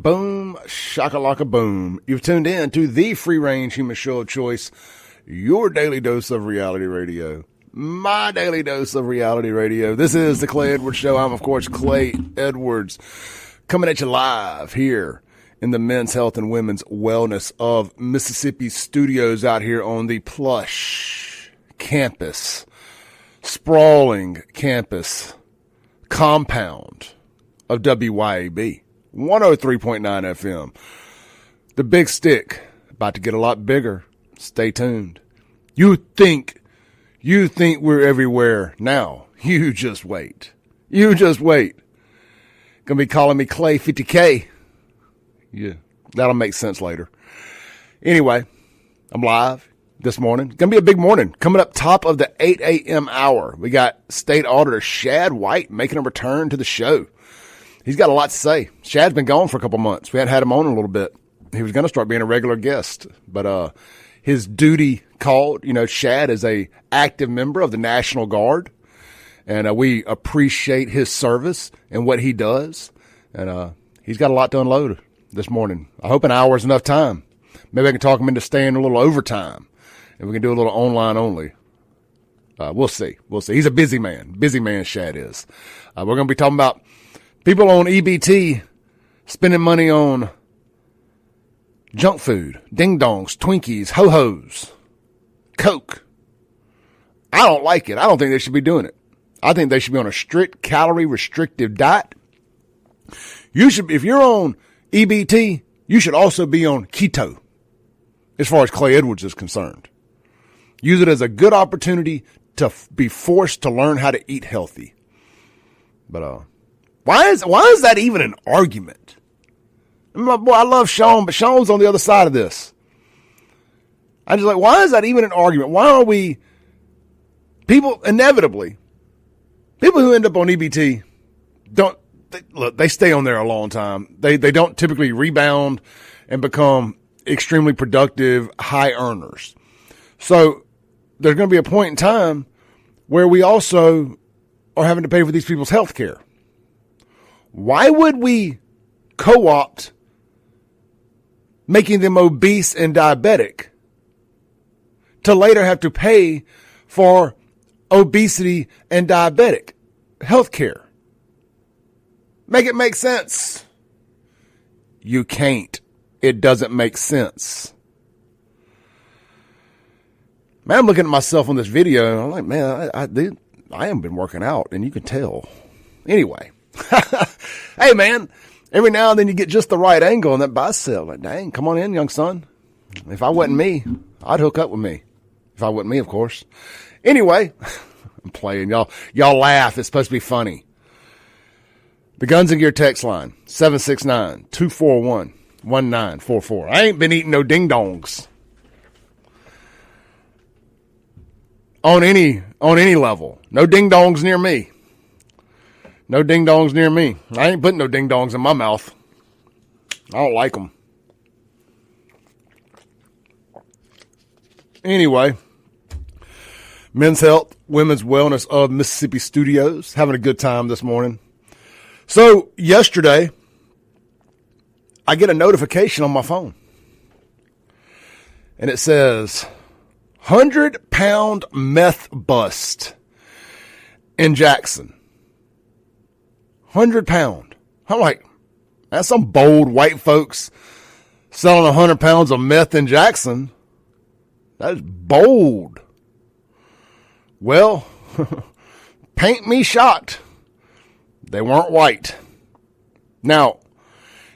Boom, shakalaka boom. You've tuned in to the free-range human show of choice, your daily dose of reality radio. My daily dose of reality radio. This is the Clay Edwards Show. I'm, of course, Clay Edwards, coming at you live here in the Men's Health and Women's Wellness of Mississippi studios out here on the plush campus, sprawling campus compound of WYAB. 103.9 FM. The big stick, about to get a lot bigger. Stay tuned. You think we're everywhere now. You just wait. Gonna be calling me Clay 50K. Yeah, that'll make sense later. Anyway, I'm live this morning. Gonna be a big morning. Coming up top of the 8 a.m. hour, we got State Auditor Shad White making a return to the show. He's got a lot to say. Shad's been gone for a couple months. We hadn't had him on in a little bit. He was going to start being a regular guest, but his duty called. You know, Shad is a active member of the National Guard, and we appreciate his service and what he does. And he's got a lot to unload this morning. I hope an hour is enough time. Maybe I can talk him into staying a little overtime, and we can do a little online only. We'll see. He's a busy man. Busy man, Shad is. We're going to be talking about people on EBT spending money on junk food, ding-dongs, Twinkies, ho-hos, Coke. I don't like it. I don't think they should be doing it. I think they should be on a strict calorie-restrictive diet. You should, if you're on EBT, you should also be on keto, as far as Clay Edwards is concerned. Use it as a good opportunity to be forced to learn how to eat healthy. But, why is that even an argument? My boy, I love Sean, but Sean's on the other side of this. I just why is that even an argument? Why are we, inevitably, people who end up on EBT they stay on there a long time. They don't typically rebound and become extremely productive high earners. So there's going to be a point in time where we also are having to pay for these people's health care. Why would we co-opt making them obese and diabetic to later have to pay for obesity and diabetic health care? Make it make sense. You can't. It doesn't make sense. Man, I'm looking at myself on this video, and I'm like, man, I haven't been working out, and you can tell. Anyway. Hey, man, every now and then you get just the right angle on that bicep. Like, dang, come on in, young son. If I wasn't me, I'd hook up with me. If I wasn't me, of course. Anyway, I'm playing. Y'all laugh. It's supposed to be funny. The Guns and Gear text line, 769-241-1944. I ain't been eating no ding-dongs. On any level. No ding-dongs near me. No ding-dongs near me. I ain't putting no ding-dongs in my mouth. I don't like them. Anyway, Men's Health, Women's Wellness of Mississippi Studios. Having a good time this morning. So, yesterday, I get a notification on my phone. And it says, 100-pound meth bust in Jackson. 100 pound. I'm like, that's some bold white folks selling 100 pounds of meth in Jackson. That is bold. Well, paint me shocked. They weren't white. Now,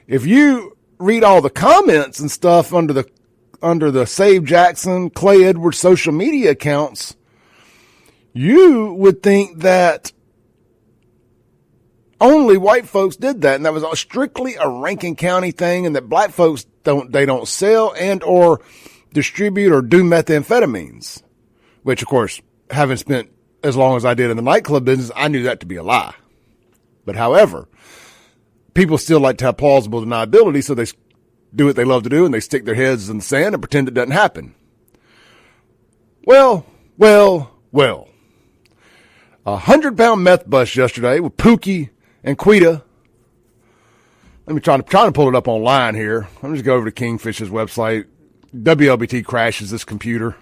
if you read all the comments and stuff under the Save Jackson, Clay Edwards social media accounts, you would think that only white folks did that, and that was strictly a Rankin County thing, and that black folks don't sell and or distribute or do methamphetamines, which, of course, having spent as long as I did in the nightclub business, I knew that to be a lie. But however, people still like to have plausible deniability, so they do what they love to do, and they stick their heads in the sand and pretend it doesn't happen. Well. 100-pound meth bust yesterday with Pookie and Quita Let me try to pull it up online here. I'm just go over to Kingfish's website. WLBT crashes this computer.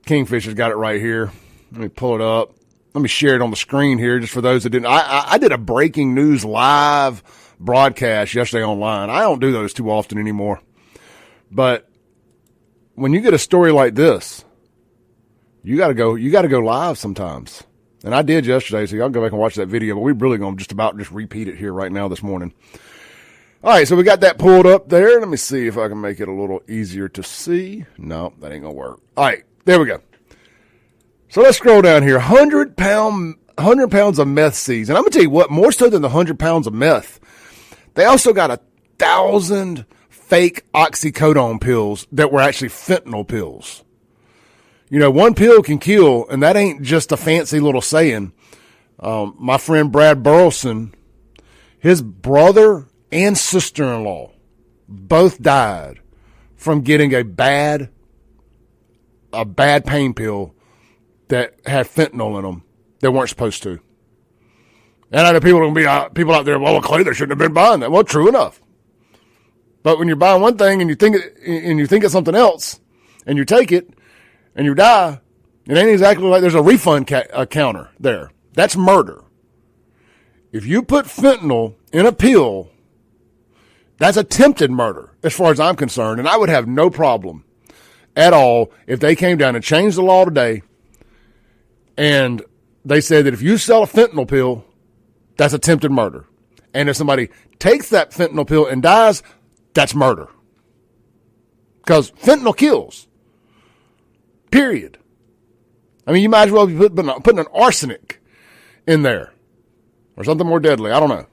Kingfish has got it right here. Let me pull it up. Let me share it on the screen here just for those that didn't. I did a breaking news live broadcast yesterday online. I don't do those too often anymore. But when you get a story like this, you got to go live sometimes. And I did yesterday, so y'all go back and watch that video, but we're really going to just about repeat it here right now this morning. All right, so we got that pulled up there. Let me see if I can make it a little easier to see. No, that ain't going to work. All right, there we go. So let's scroll down here. 100 pounds of meth seized. And I'm going to tell you what, more so than the 100 pounds of meth, they also got 1,000 fake oxycodone pills that were actually fentanyl pills. You know, one pill can kill, and that ain't just a fancy little saying. My friend Brad Burleson, his brother and sister-in-law both died from getting a bad pain pill that had fentanyl in them that weren't supposed to. And I know people are going to be people out there, well, Clay, they shouldn't have been buying that. Well, true enough. But when you're buying one thing and you think it's something else, and you take it and you die, it ain't exactly like there's a refund counter there. That's murder. If you put fentanyl in a pill, that's attempted murder as far as I'm concerned. And I would have no problem at all if they came down and changed the law today and they said that if you sell a fentanyl pill, that's attempted murder. And if somebody takes that fentanyl pill and dies, that's murder. Because fentanyl kills. Period. I mean, you might as well be putting an arsenic in there or something more deadly. I don't know.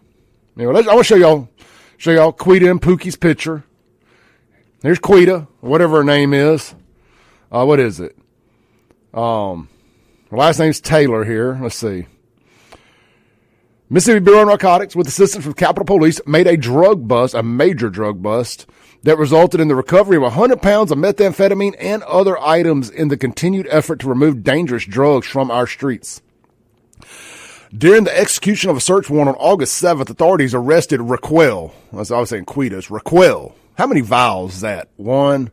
Anyway, I want to show y'all Quita and Pookie's picture. There's Quita, whatever her name is. What is it? Her last name's Taylor here. Let's see. Mississippi Bureau of Narcotics, with assistance from Capitol Police, made a major drug bust, that resulted in the recovery of 100 pounds of methamphetamine and other items in the continued effort to remove dangerous drugs from our streets. During the execution of a search warrant on August 7th, authorities arrested Raquel. As I was saying, Quitas. Raquel. How many vials is that? 1,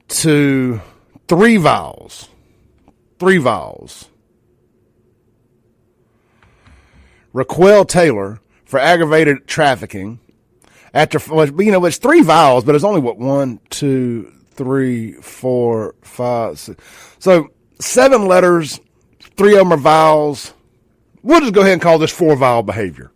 2, 3 vials. 3 vials. Raquel Taylor for aggravated trafficking. It's 3 vials, but it's only 1, 2, 3, 4, 5, 6. So 7 letters, 3 of them are vials. We'll just go ahead and call this 4 vial behavior.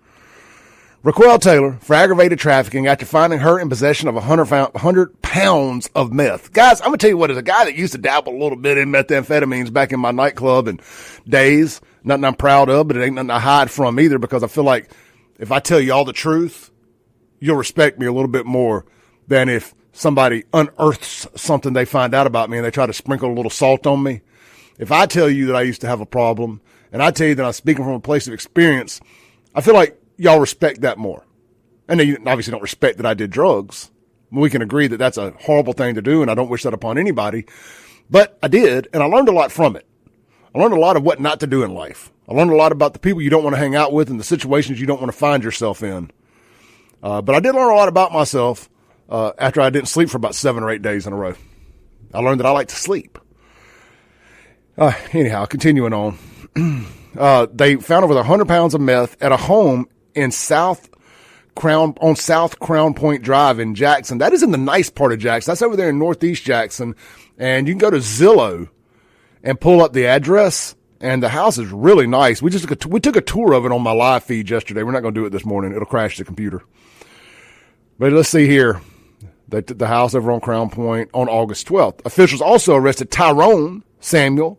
Raquel Taylor for aggravated trafficking after finding her in possession of 100 pounds of meth. Guys, I'm going to tell you what, as a guy that used to dabble a little bit in methamphetamines back in my nightclub and days, nothing I'm proud of, but it ain't nothing I hide from either, because I feel like if I tell you all the truth, you'll respect me a little bit more than if somebody unearths something they find out about me and they try to sprinkle a little salt on me. If I tell you that I used to have a problem and I tell you that I'm speaking from a place of experience, I feel like y'all respect that more. And you obviously don't respect that I did drugs. We can agree that that's a horrible thing to do, and I don't wish that upon anybody. But I did, and I learned a lot from it. I learned a lot of what not to do in life. I learned a lot about the people you don't want to hang out with and the situations you don't want to find yourself in. But I did learn a lot about myself after I didn't sleep for about 7 or 8 days in a Row. I learned that I like to sleep. Anyhow, continuing on. They found over 100 pounds of meth at a home in South Crown Point Drive in Jackson. That is in the nice part of Jackson. That's over there in northeast Jackson. And you can go to Zillow and pull up the address. And the house is really nice. We took a tour of it on my live feed yesterday. We're not going to do it this morning. It'll crash the computer. But let's see here. The house over on Crown Point on August 12th. Officials also arrested Tyrone Samuel.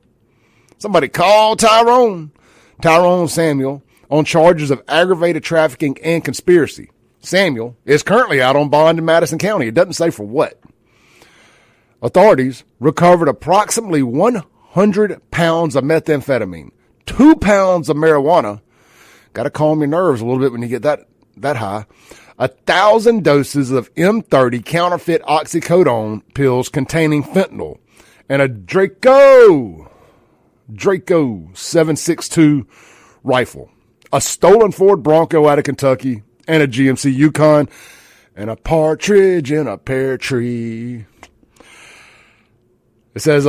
Somebody call Tyrone Samuel on charges of aggravated trafficking and conspiracy. Samuel is currently out on bond in Madison County. It doesn't say for what. Authorities recovered approximately 100 pounds of methamphetamine, 2 pounds of marijuana. Got to calm your nerves a little bit when you get that high. 1,000 doses of M30 counterfeit oxycodone pills containing fentanyl, and a Draco 7.62 rifle. a stolen Ford Bronco out of Kentucky, and a GMC Yukon, and a partridge in a pear tree. It says,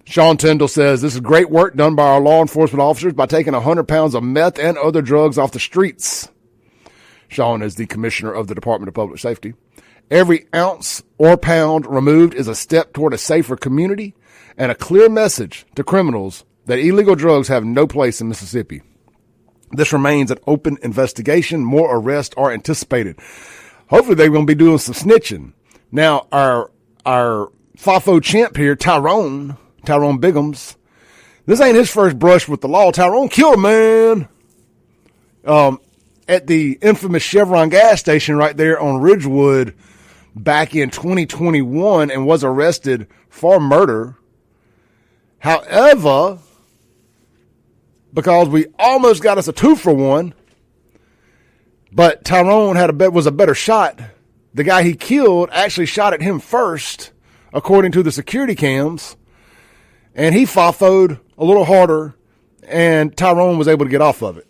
Sean Tyndall says, this is great work done by our law enforcement officers by taking 100 pounds of meth and other drugs off the streets. Sean is the commissioner of the Department of Public Safety. Every ounce or pound removed is a step toward a safer community and a clear message to criminals that illegal drugs have no place in Mississippi. This remains an open investigation. More arrests are anticipated. Hopefully they're going to be doing some snitching. Now, our FAFO champ here, Tyrone Biggums, this ain't his first brush with the law. Tyrone killed a man at the infamous Chevron gas station right there on Ridgewood back in 2021 and was arrested for murder. However, because we almost got us a 2-for-1, but Tyrone was a better shot. The guy he killed actually shot at him first, according to the security cams, and he FAFO'd a little harder, and Tyrone was able to get off of it.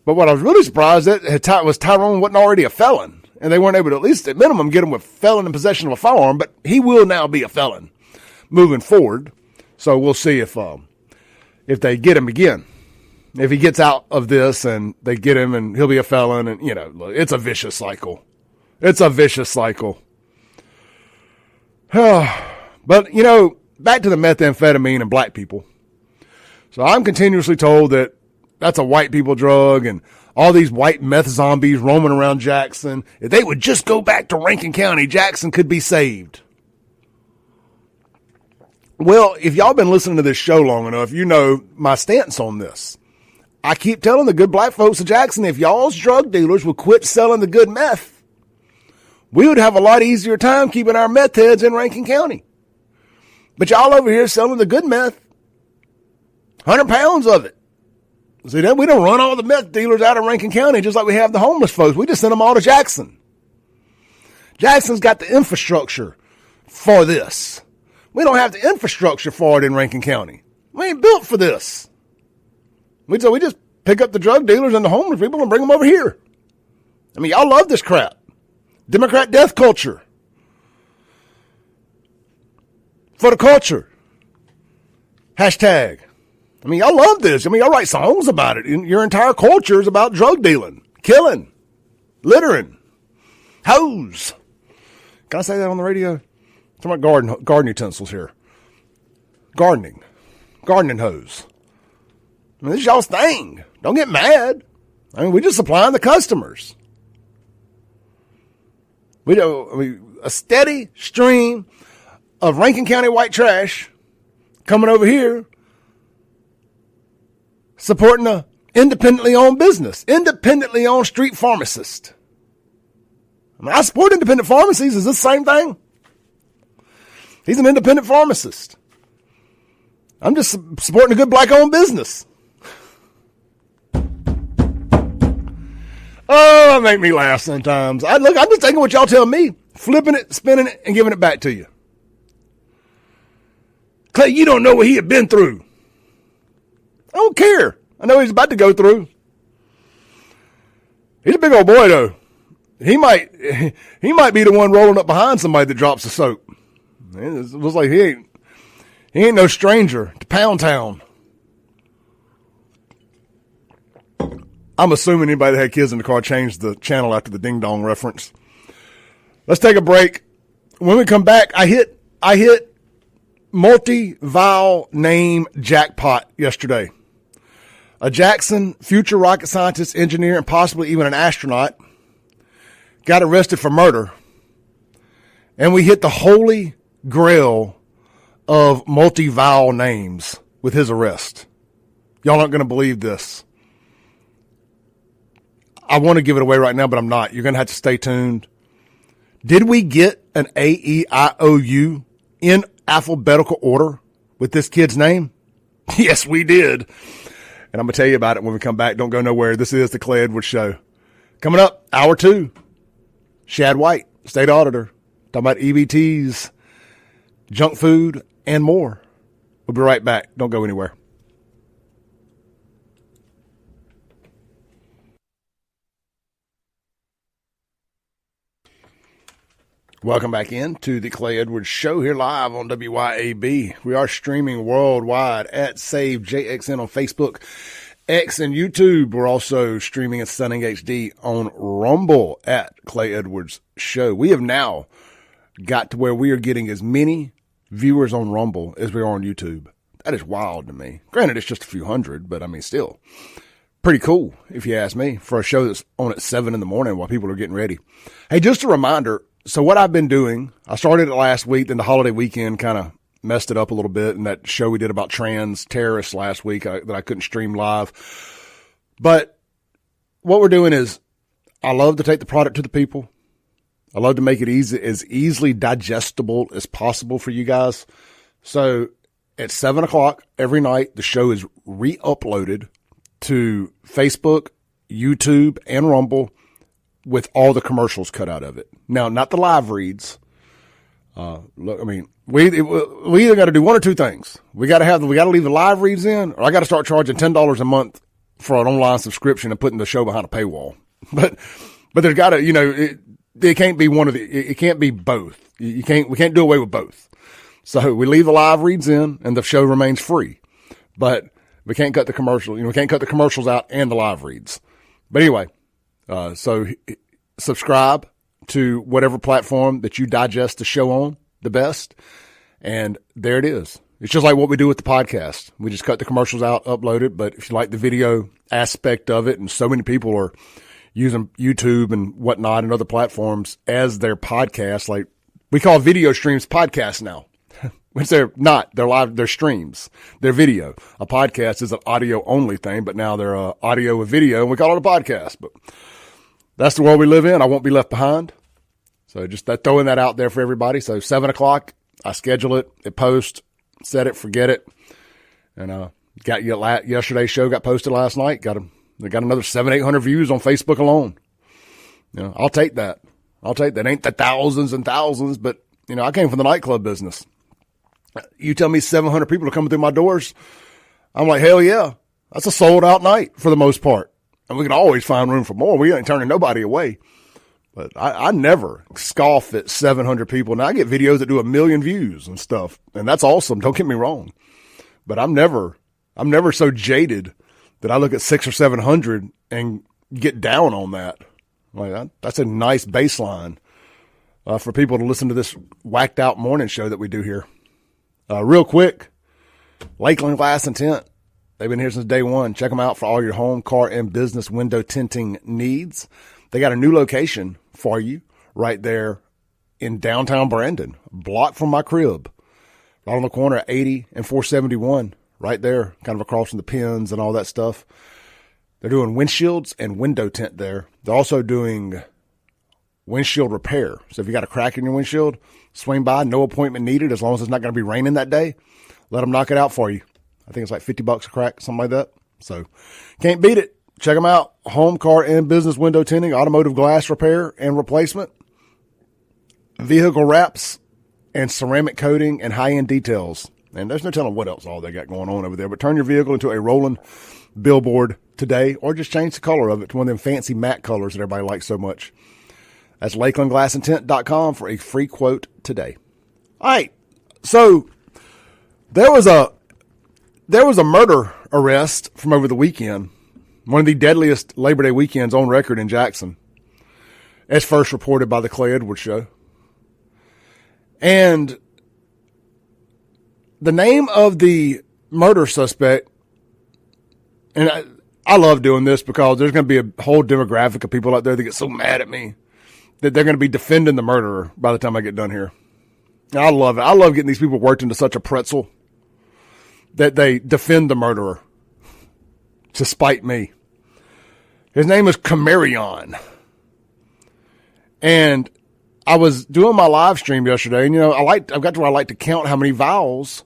But what I was really surprised at was Tyrone wasn't already a felon, and they weren't able to, at least at minimum, get him with felon in possession of a firearm, but he will now be a felon moving forward. So we'll see if they get him again. If he gets out of this and they get him and he'll be a felon, and, it's a vicious cycle. It's a vicious cycle. But, back to the methamphetamine and black people. So I'm continuously told that that's a white people drug and all these white meth zombies roaming around Jackson. If they would just go back to Rankin County, Jackson could be saved. Well, if y'all been listening to this show long enough, you know my stance on this. I keep telling the good black folks of Jackson, if y'all's drug dealers would quit selling the good meth, we would have a lot easier time keeping our meth heads in Rankin County. But y'all over here selling the good meth, 100 pounds of it. See, then we don't run all the meth dealers out of Rankin County just like we have the homeless folks. We just send them all to Jackson. Jackson's got the infrastructure for this. We don't have the infrastructure for it in Rankin County. We ain't built for this. We just pick up the drug dealers and the homeless people and bring them over here. I mean, y'all love this crap. Democrat death culture. For the culture. Hashtag. I mean, y'all love this. I mean, y'all write songs about it. Your entire culture is about drug dealing, killing, littering, hoes. Can I say that on the radio? Talking about garden utensils here. Gardening hose. I mean, this is y'all's thing. Don't get mad. I mean, we're just supplying the customers. A steady stream of Rankin County white trash coming over here, supporting a independently owned business, independently owned street pharmacist. I mean, I support independent pharmacies. Is this the same thing? He's an independent pharmacist. I'm just supporting a good black-owned business. Oh, it make me laugh sometimes. I'm just taking what y'all tell me, flipping it, spinning it, and giving it back to you. Clay, you don't know what he had been through. I don't care. I know he's about to go through. He's a big old boy, though. He might be the one rolling up behind somebody that drops the soap. It looks like he ain't no stranger to Pound Town. I'm assuming anybody that had kids in the car changed the channel after the ding dong reference. Let's take a break. When we come back, I hit multi-vowel name jackpot yesterday. A Jackson future rocket scientist, engineer, and possibly even an astronaut got arrested for murder. And we hit the holy grail of multi-vowel names with his arrest. Y'all aren't going to believe this. I want to give it away right now, but I'm not. You're going to have to stay tuned. Did we get an A-E-I-O-U in alphabetical order with this kid's name? Yes, we did. And I'm going to tell you about it when we come back. Don't go nowhere. This is the Clay Edwards Show. Coming up, hour 2, Shad White, state auditor, talking about EBTs, junk food, and more. We'll be right back. Don't go anywhere. Welcome back in to the Clay Edwards Show here live on WYAB. We are streaming worldwide at Save JXN on Facebook, X, and YouTube. We're also streaming at Stunning HD on Rumble at Clay Edwards Show. We have now got to where we are getting as many viewers on Rumble as we are on YouTube. That is wild to me. Granted, it's just a few hundred, but I mean, still pretty cool, if you ask me, for a show that's on at 7 in the morning while people are getting ready. Hey, just a reminder. So what I've been doing, I started it last week, then the holiday weekend kind of messed it up a little bit. And that show we did about trans terrorists last week that I couldn't stream live. But what we're doing is I love to take the product to the people. I love to make it as easily digestible as possible for you guys. So at 7 o'clock every night, the show is re-uploaded to Facebook, YouTube, and Rumble with all the commercials cut out of it. Now, not the live reads. Look, I mean, we either got to do one or two things. We got to leave the live reads in, or I got to start charging $10 a month for an online subscription and putting the show behind a paywall. But there's got to, it can't be one of it can't be both. We can't do away with both. So we leave the live reads in and the show remains free, but we can't cut the commercial, we can't cut the commercials out and the live reads. But anyway, so subscribe to whatever platform that you digest the show on the best. And there it is. It's just like what we do with the podcast. We just cut the commercials out, upload it. But if you like the video aspect of it, and so many people are using YouTube and whatnot and other platforms as their podcast, like we call video streams podcasts now. Which they're not. They're live. They're streams. They're video. A podcast is an audio only thing, but now they're audio with video, and we call it a podcast. But that's the world we live in. I won't be left behind. So just throwing that out there for everybody. So 7 o'clock, I schedule it. It posts. Set it. Forget it. And yesterday's show got posted last night. They got another 700-800 views on Facebook alone. I'll take that. Ain't the thousands and thousands, but I came from the nightclub business. You tell me 700 people are coming through my doors, I'm like, hell yeah. That's a sold out night for the most part. And we can always find room for more. We ain't turning nobody away. But I never scoff at 700 people. Now I get videos that do 1 million views and stuff, and that's awesome. Don't get me wrong. But I'm never so jaded that I look at 600 or 700 and get down on that. Like that's a nice baseline for people to listen to this whacked out morning show that we do here. Real quick, Lakeland Glass and Tint. They've been here since day one. Check them out for all your home, car, and business window tinting needs. They got a new location for you right there in downtown Brandon, a block from my crib, right on the corner of 80 and 471, right there, kind of across from the pins and all that stuff. They're doing windshields and window tint there. They're also doing windshield repair. So if you got a crack in your windshield, swing by, no appointment needed, as long as it's not going to be raining that day. Let them knock it out for you. I think it's like $50 a crack, something like that. So can't beat it. Check them out. Home, car, and business window tinting, automotive glass repair and replacement, vehicle wraps, and ceramic coating and high-end details. And there's no telling what else all they got going on over there. But turn your vehicle into a rolling billboard today, or just change the color of it to one of them fancy matte colors that everybody likes so much. That's LakelandGlassandTint.com for a free quote today. All right. So there was a murder arrest from over the weekend, one of the deadliest Labor Day weekends on record in Jackson, as first reported by the Clay Edwards Show. And the name of the murder suspect, and I love doing this because there's going to be a whole demographic of people out there that get so mad at me that they're going to be defending the murderer by the time I get done here. And I love it. I love getting these people worked into such a pretzel that they defend the murderer to spite me. His name is Camarion. And I was doing my live stream yesterday, and I've got to where I like to count how many vowels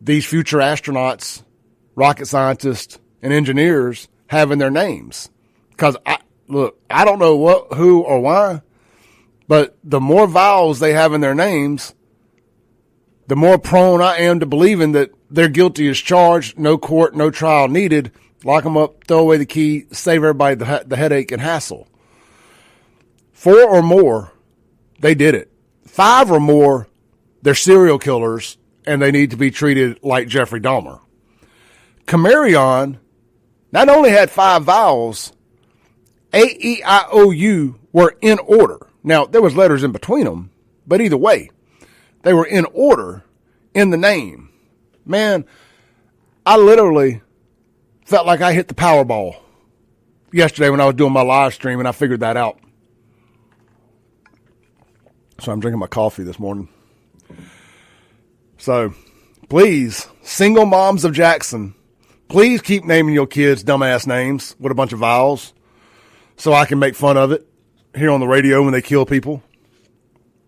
these future astronauts, rocket scientists, and engineers have in their names. Because I don't know what, who, or why, but the more vowels they have in their names, the more prone I am to believing that they're guilty as charged, no court, no trial needed, lock them up, throw away the key, save everybody the headache and hassle. 4 or more, they did it. 5 or more, they're serial killers, and they need to be treated like Jeffrey Dahmer. Chameleon not only had 5 vowels, A-E-I-O-U were in order. Now, there was letters in between them, but either way, they were in order in the name. Man, I literally felt like I hit the Powerball yesterday when I was doing my live stream, and I figured that out. So I'm drinking my coffee this morning. So please, single moms of Jackson, please keep naming your kids dumbass names with a bunch of vowels so I can make fun of it here on the radio when they kill people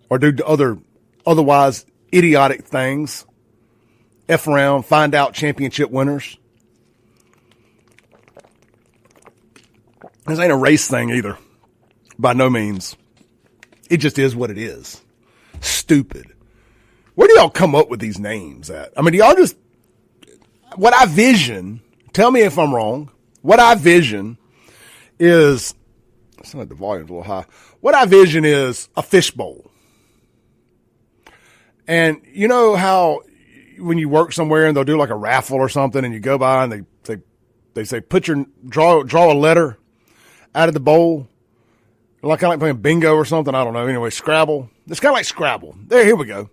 or do otherwise idiotic things. F around, find out championship winners. This ain't a race thing either. By no means. It just is what it is. Stupid. Where do y'all come up with these names at? I mean, do y'all just, what I vision, tell me if I'm wrong, what I vision is, it sounds like the volume's a little high. What I vision is a fishbowl. And you know how when you work somewhere and they'll do like a raffle or something and you go by and they say, draw a letter out of the bowl. Like kind of like playing bingo or something. I don't know. Anyway, Scrabble. It's kind of like Scrabble. Here we go.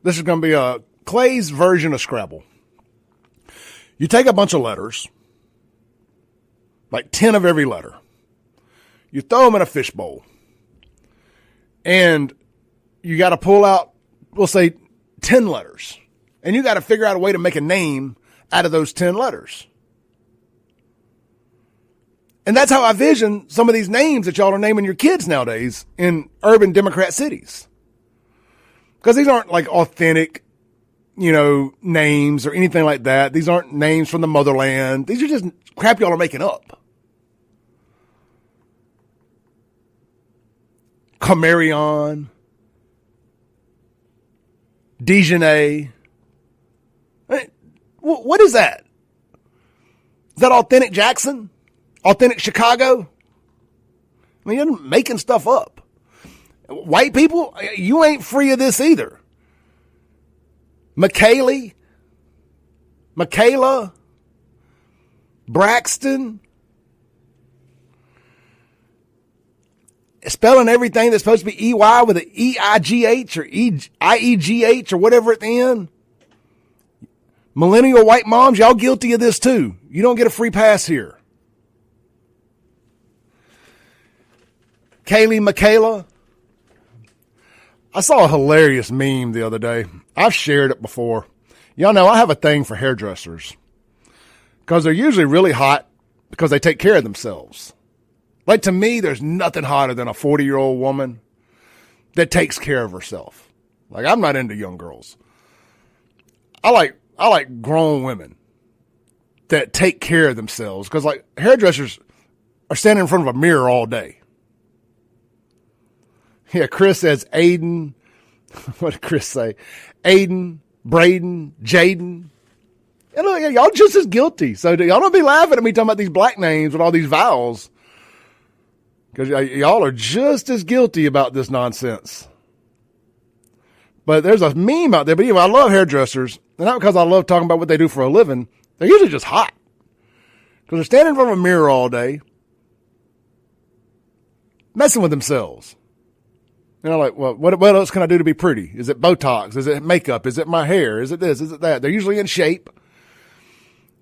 This is going to be a Clay's version of Scrabble. You take a bunch of letters, like 10 of every letter. You throw them in a fishbowl. And you got to pull out, we'll say, 10 letters. And you got to figure out a way to make a name out of those 10 letters. And that's how I vision some of these names that y'all are naming your kids nowadays in urban Democrat cities. Because these aren't like authentic, names or anything like that. These aren't names from the motherland. These are just crap y'all are making up. Chameleon. Dejanay. What is that? Is that authentic Jackson? Authentic Chicago? I mean, you're making stuff up. White people, you ain't free of this either. Michaela, Braxton, spelling everything that's supposed to be EY with an EIGH or IEGH or whatever at the end. Millennial white moms, y'all guilty of this too. You don't get a free pass here. Kaylee Michaela. I saw a hilarious meme the other day. I've shared it before. Y'all know I have a thing for hairdressers because they're usually really hot because they take care of themselves. Like to me, there's nothing hotter than a 40-year-old woman that takes care of herself. Like I'm not into young girls. I like grown women that take care of themselves because like hairdressers are standing in front of a mirror all day. Yeah, Chris says Aiden. What did Chris say? Aiden, Braden, Jaden. And look, y'all just as guilty. So y'all don't be laughing at me talking about these black names with all these vowels. Because y'all are just as guilty about this nonsense. But there's a meme out there. But anyway, I love hairdressers. And not because I love talking about what they do for a living. They're usually just hot. Because they're standing in front of a mirror all day. Messing with themselves. Like, well, what else can I do to be pretty? Is it Botox? Is it makeup? Is it my hair? Is it this? Is it that? They're usually in shape,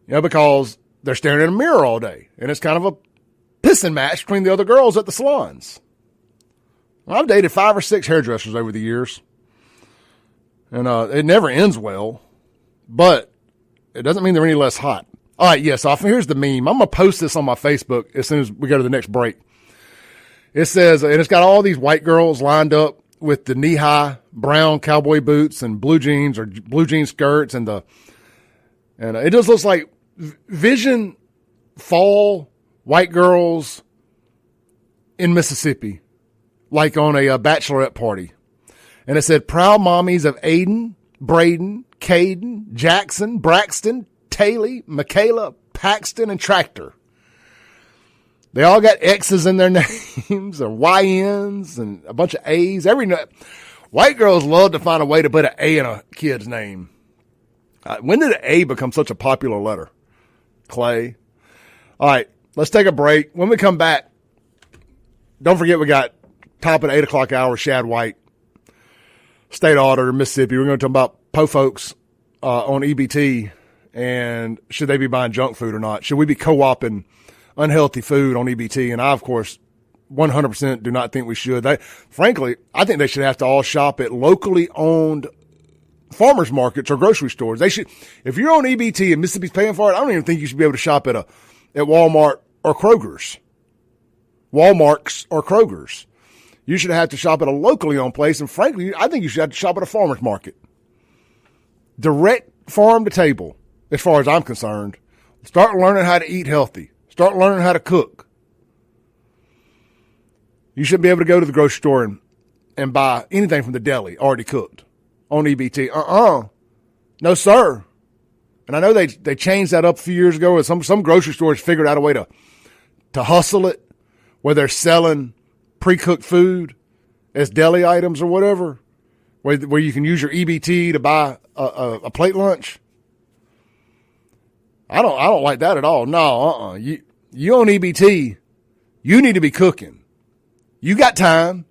because they're staring in a mirror all day. And it's kind of a pissing match between the other girls at the salons. Well, I've dated 5 or 6 hairdressers over the years. And it never ends well. But it doesn't mean they're any less hot. All right, yes, here's the meme. I'm going to post this on my Facebook as soon as we go to the next break. It says, and it's got all these white girls lined up with the knee-high brown cowboy boots and blue jeans or blue jean skirts, and it just looks like vision fall white girls in Mississippi, like on a bachelorette party. And it said, proud mommies of Aiden, Braden, Caden, Jackson, Braxton, Taylor, Michaela, Paxton, and Tractor. They all got X's in their names or YNs and a bunch of A's. White girls love to find a way to put an A in a kid's name. When did an A become such a popular letter? Clay. All right, let's take a break. When we come back, don't forget we got top of the 8 o'clock hour, Shad White, state auditor, Mississippi. We're going to talk about po folks on EBT and should they be buying junk food or not? Should we be co-oping unhealthy food on EBT? And I, of course, 100% do not think we should. Frankly, I think they should have to all shop at locally owned farmers markets or grocery stores. They should, if you're on EBT and Mississippi's paying for it, I don't even think you should be able to shop at Walmart or Kroger's. Walmarts or Kroger's. You should have to shop at a locally owned place. And frankly, I think you should have to shop at a farmer's market. Direct farm to table, as far as I'm concerned. Start learning how to eat healthy. Start learning how to cook. You shouldn't be able to go to the grocery store and buy anything from the deli already cooked on EBT. No, sir. And I know they changed that up a few years ago. And some grocery stores figured out a way to hustle it, where they're selling pre-cooked food as deli items or whatever, where you can use your EBT to buy a plate lunch. I don't like that at all. No, You on EBT, you need to be cooking. You got time.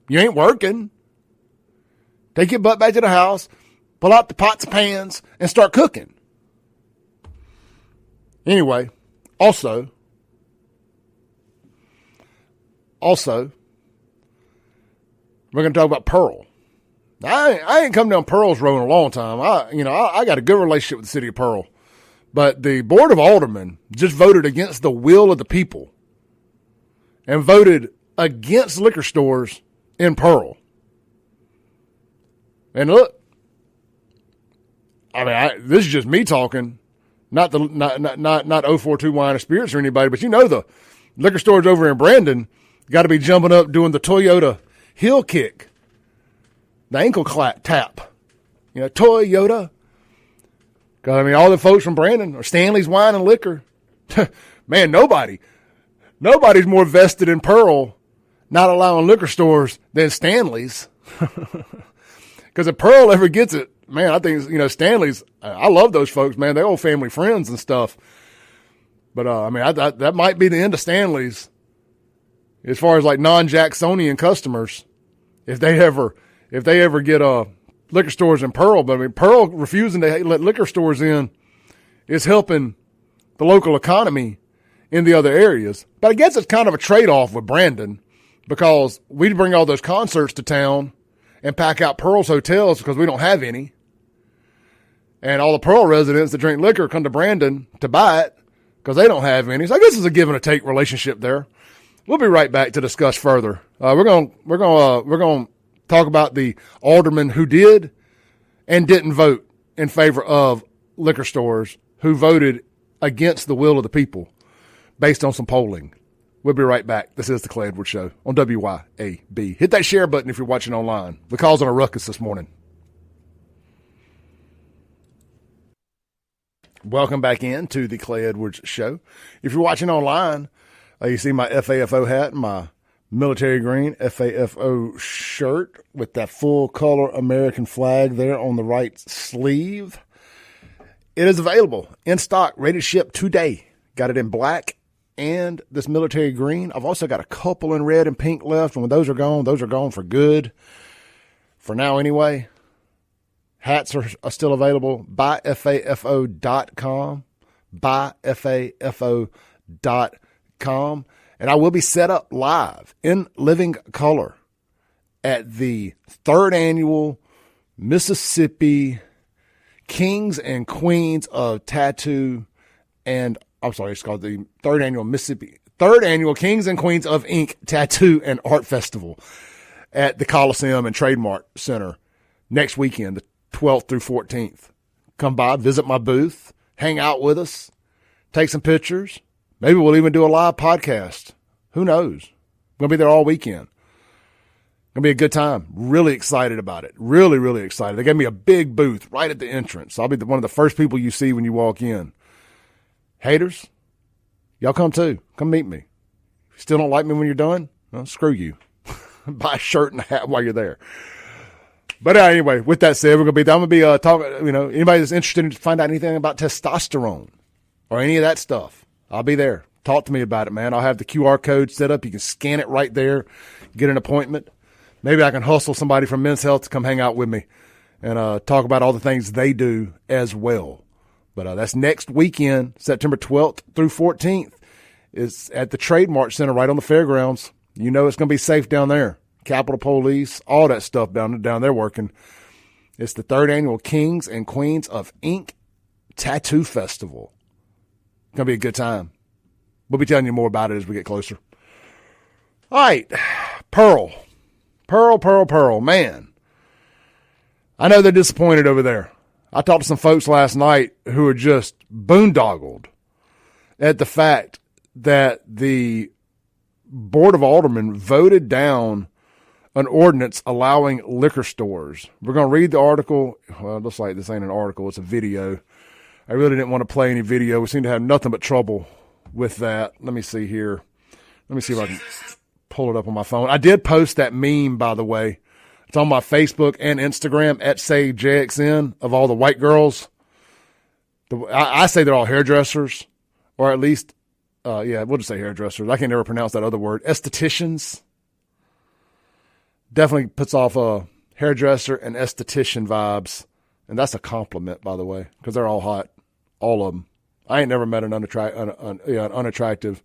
You ain't working. Take your butt back to the house, pull out the pots and pans, and start cooking. Anyway, also, we're going to talk about Pearl. I ain't come down Pearl's road in a long time. I got a good relationship with the city of Pearl. But the Board of Aldermen just voted against the will of the people and voted against liquor stores in Pearl. And look, I mean, this is just me talking, not 042 Wine or Spirits or anybody, but the liquor stores over in Brandon got to be jumping up doing the Toyota heel kick, the ankle tap. Toyota. Because, I mean, all the folks from Brandon are Stanley's Wine and Liquor. Man, nobody's more vested in Pearl not allowing liquor stores than Stanley's. Because if Pearl ever gets it, man, I think, Stanley's, I love those folks, man. They're old family friends and stuff. But, I mean, that might be the end of Stanley's as far as like non-Jacksonian customers. If they ever get liquor stores in Pearl, but I mean, Pearl refusing to let liquor stores in is helping the local economy in the other areas. But I guess it's kind of a trade-off with Brandon because we bring all those concerts to town and pack out Pearl's hotels because we don't have any. And all the Pearl residents that drink liquor come to Brandon to buy it because they don't have any. So I guess it's a give and a take relationship there. We'll be right back to discuss further. We're going to talk about the alderman who did and didn't vote in favor of liquor stores, who voted against the will of the people based on some polling. We'll be right back. This is the Clay Edwards Show on WYAB. Hit that share button if you're watching online. We're causing a ruckus this morning. Welcome back in to the Clay Edwards Show. If you're watching online, you see my FAFO hat and my military green FAFO shirt with that full color American flag there on the right sleeve. It is available in stock, ready to ship today. Got it in black and this military green. I've also got a couple in red and pink left. And when those are gone for good. For now anyway. Hats are still available. Buyfafo.com. Buyfafo.com. And I will be set up live in living color at the 3rd annual Mississippi Kings and Queens of Tattoo and it's called the 3rd annual Kings and Queens of Ink Tattoo and Art Festival at the Coliseum and Trademark Center next weekend, the 12th through 14th. Come by, visit my booth, hang out with us, take some pictures. Maybe we'll even do a live podcast. Who knows? We're going to be there all weekend. Going to be a good time. Really excited about it. Really, really excited. They gave me a big booth right at the entrance. I'll be one of the first people you see when you walk in. Haters, y'all come too. Come meet me. If you still don't like me when you're done, well, screw you. Buy a shirt and a hat while you're there. But anyway, with that said, I'm going to be talking, anybody that's interested in find out anything about testosterone or any of that stuff, I'll be there. Talk to me about it, man. I'll have the QR code set up. You can scan it right there, get an appointment. Maybe I can hustle somebody from Men's Health to come hang out with me and talk about all the things they do as well. But that's next weekend, September 12th through 14th. It's at the Trademark Center right on the fairgrounds. You know it's going to be safe down there. Capitol Police, all that stuff down there working. It's the 3rd annual Kings and Queens of Ink Tattoo Festival. It's going to be a good time. We'll be telling you more about it as we get closer. All right, Pearl. Man, I know they're disappointed over there. I talked to some folks last night who are just boondoggled at the fact that the Board of Aldermen voted down an ordinance allowing liquor stores. We're going to read the article. Well, it looks like this ain't an article. It's a video. I really didn't want to play any video. We seem to have nothing but trouble with that. Let me see here. Let me see if I can pull it up on my phone. I did post that meme, by the way. It's on my Facebook and Instagram at say JXN of all the white girls. I say they're all hairdressers, or at least, we'll just say hairdressers. I can never pronounce that other word. Estheticians. Definitely puts off a hairdresser and esthetician vibes. And that's a compliment, by the way, because they're all hot. All of them. I ain't never met an unattractive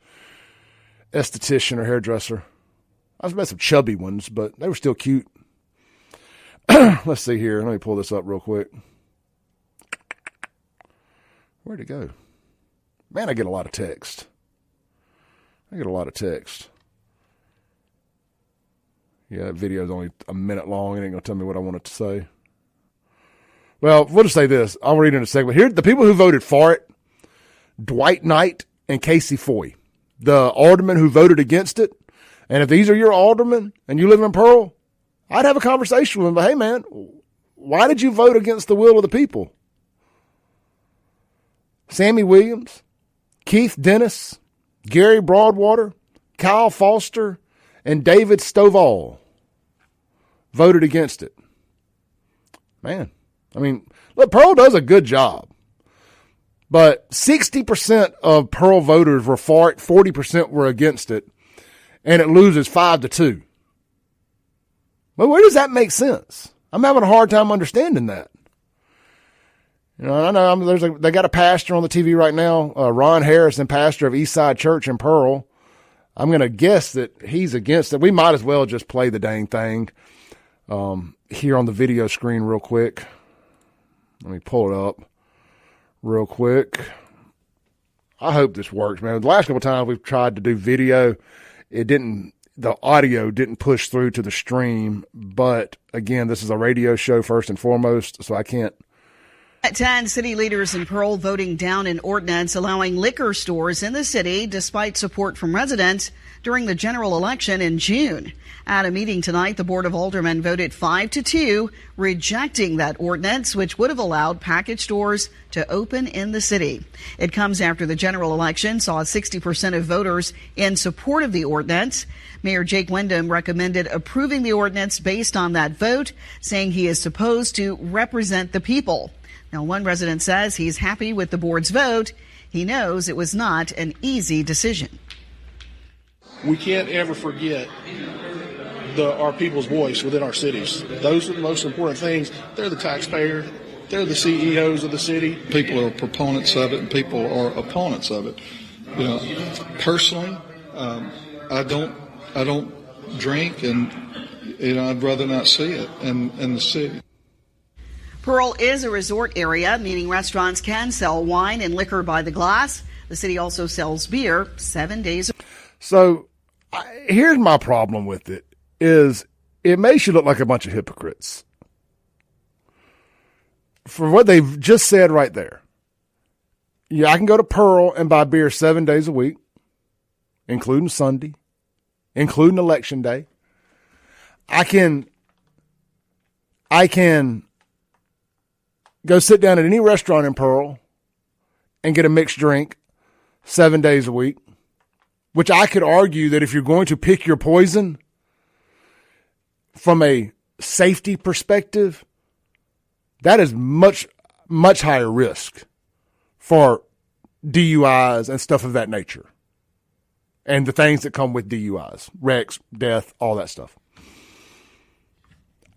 esthetician or hairdresser. I've met some chubby ones, but they were still cute. Let's see here. Let me pull this up real quick. Where'd it go? Man, I get a lot of text. Yeah, that video is only a minute long. It ain't going to tell me what I want it to say. Well, we'll just say this. I'll read it in a second. Here, the people who voted for it, Dwight Knight and Casey Foy, the aldermen who voted against it. And if these are your aldermen and you live in Pearl, I'd have a conversation with them. But, hey, man, why did you vote against the will of the people? Sammy Williams, Keith Dennis, Gary Broadwater, Kyle Foster, and David Stovall voted against it. Man, I mean, look, Pearl does a good job. But 60% of Pearl voters were for it, 40% were against it, and it loses 5-2. Well, where does that make sense? I'm having a hard time understanding that. I know they got a pastor on the TV right now, Ron Harrison, pastor of Eastside Church in Pearl. I'm going to guess that he's against it. We might as well just play the dang thing here on the video screen real quick. Let me pull it up real quick. I hope this works, man. The last couple of times we've tried to do video, the audio didn't push through to the stream. But again, this is a radio show first and foremost, so I can't. At 10, city leaders in Pearl voting down an ordinance allowing liquor stores in the city despite support from residents during the general election in June. At a meeting tonight, the Board of Aldermen voted 5-2, rejecting that ordinance, which would have allowed package stores to open in the city. It comes after the general election saw 60% of voters in support of the ordinance. Mayor Jake Windham recommended approving the ordinance based on that vote, saying he is supposed to represent the people. Now, one resident says he's happy with the board's vote. He knows it was not an easy decision. We can't ever forget our people's voice within our cities. Those are the most important things. They're the taxpayer. They're the CEOs of the city. People are proponents of it and people are opponents of it. Personally, I don't drink, and I'd rather not see it in the city. Pearl is a resort area, meaning restaurants can sell wine and liquor by the glass. The city also sells beer 7 days. So here's my problem with it, is it makes you look like a bunch of hypocrites. For what they've just said right there. Yeah, I can go to Pearl and buy beer 7 days a week, including Sunday, including Election Day. I can go sit down at any restaurant in Pearl and get a mixed drink 7 days a week, which I could argue that if you're going to pick your poison from a safety perspective, that is much, much higher risk for DUIs and stuff of that nature. And the things that come with DUIs, wrecks, death, all that stuff.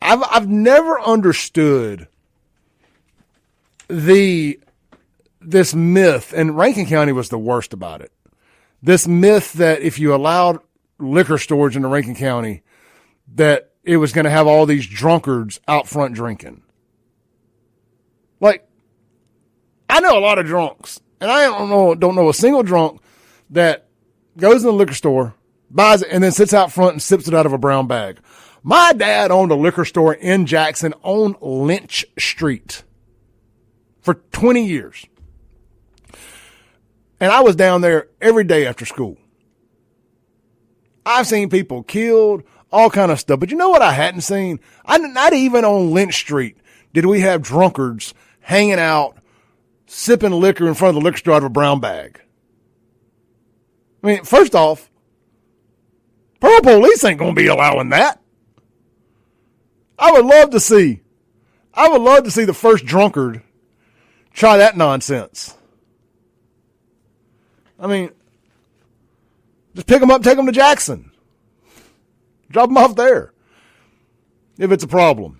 I've never understood this myth, and Rankin County was the worst about it. This myth that if you allowed liquor stores in Rankin County, that it was going to have all these drunkards out front drinking. Like, I know a lot of drunks, and I don't know a single drunk that goes in the liquor store, buys it, and then sits out front and sips it out of a brown bag. My dad owned a liquor store in Jackson on Lynch Street for 20 years. And I was down there every day after school. I've seen people killed, all kind of stuff. But you know what I hadn't seen? Not even on Lynch Street did we have drunkards hanging out, sipping liquor in front of the liquor store out of a brown bag. I mean, first off, Pearl Police ain't going to be allowing that. I would love to see the first drunkard try that nonsense. I mean, just pick them up, take them to Jackson. Drop them off there if it's a problem.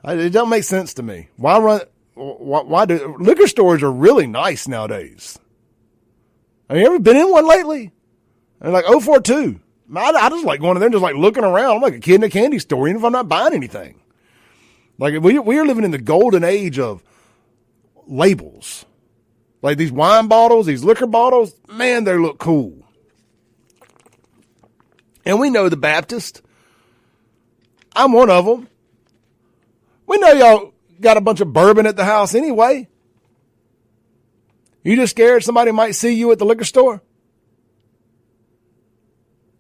It don't make sense to me. Why do liquor stores are really nice nowadays? Have you ever been in one lately? They're like 042. I just like going in there and just like looking around. I'm like a kid in a candy store, even if I'm not buying anything. Like we are living in the golden age of labels. Like these wine bottles, these liquor bottles, man, they look cool. And we know the Baptist. I'm one of them. We know y'all got a bunch of bourbon at the house anyway. You just scared somebody might see you at the liquor store?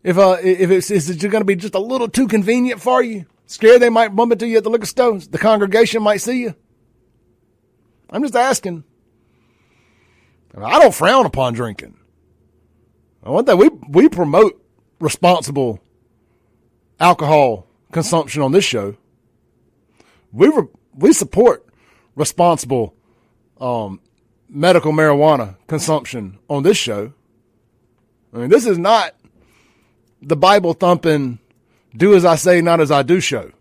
If it's going to be just a little too convenient for you, scared they might bump into you at the liquor store, the congregation might see you. I'm just asking. I don't frown upon drinking. One thing we promote responsible alcohol consumption on this show. We support responsible medical marijuana consumption on this show. I mean, this is not the Bible thumping, do as I say, not as I do show.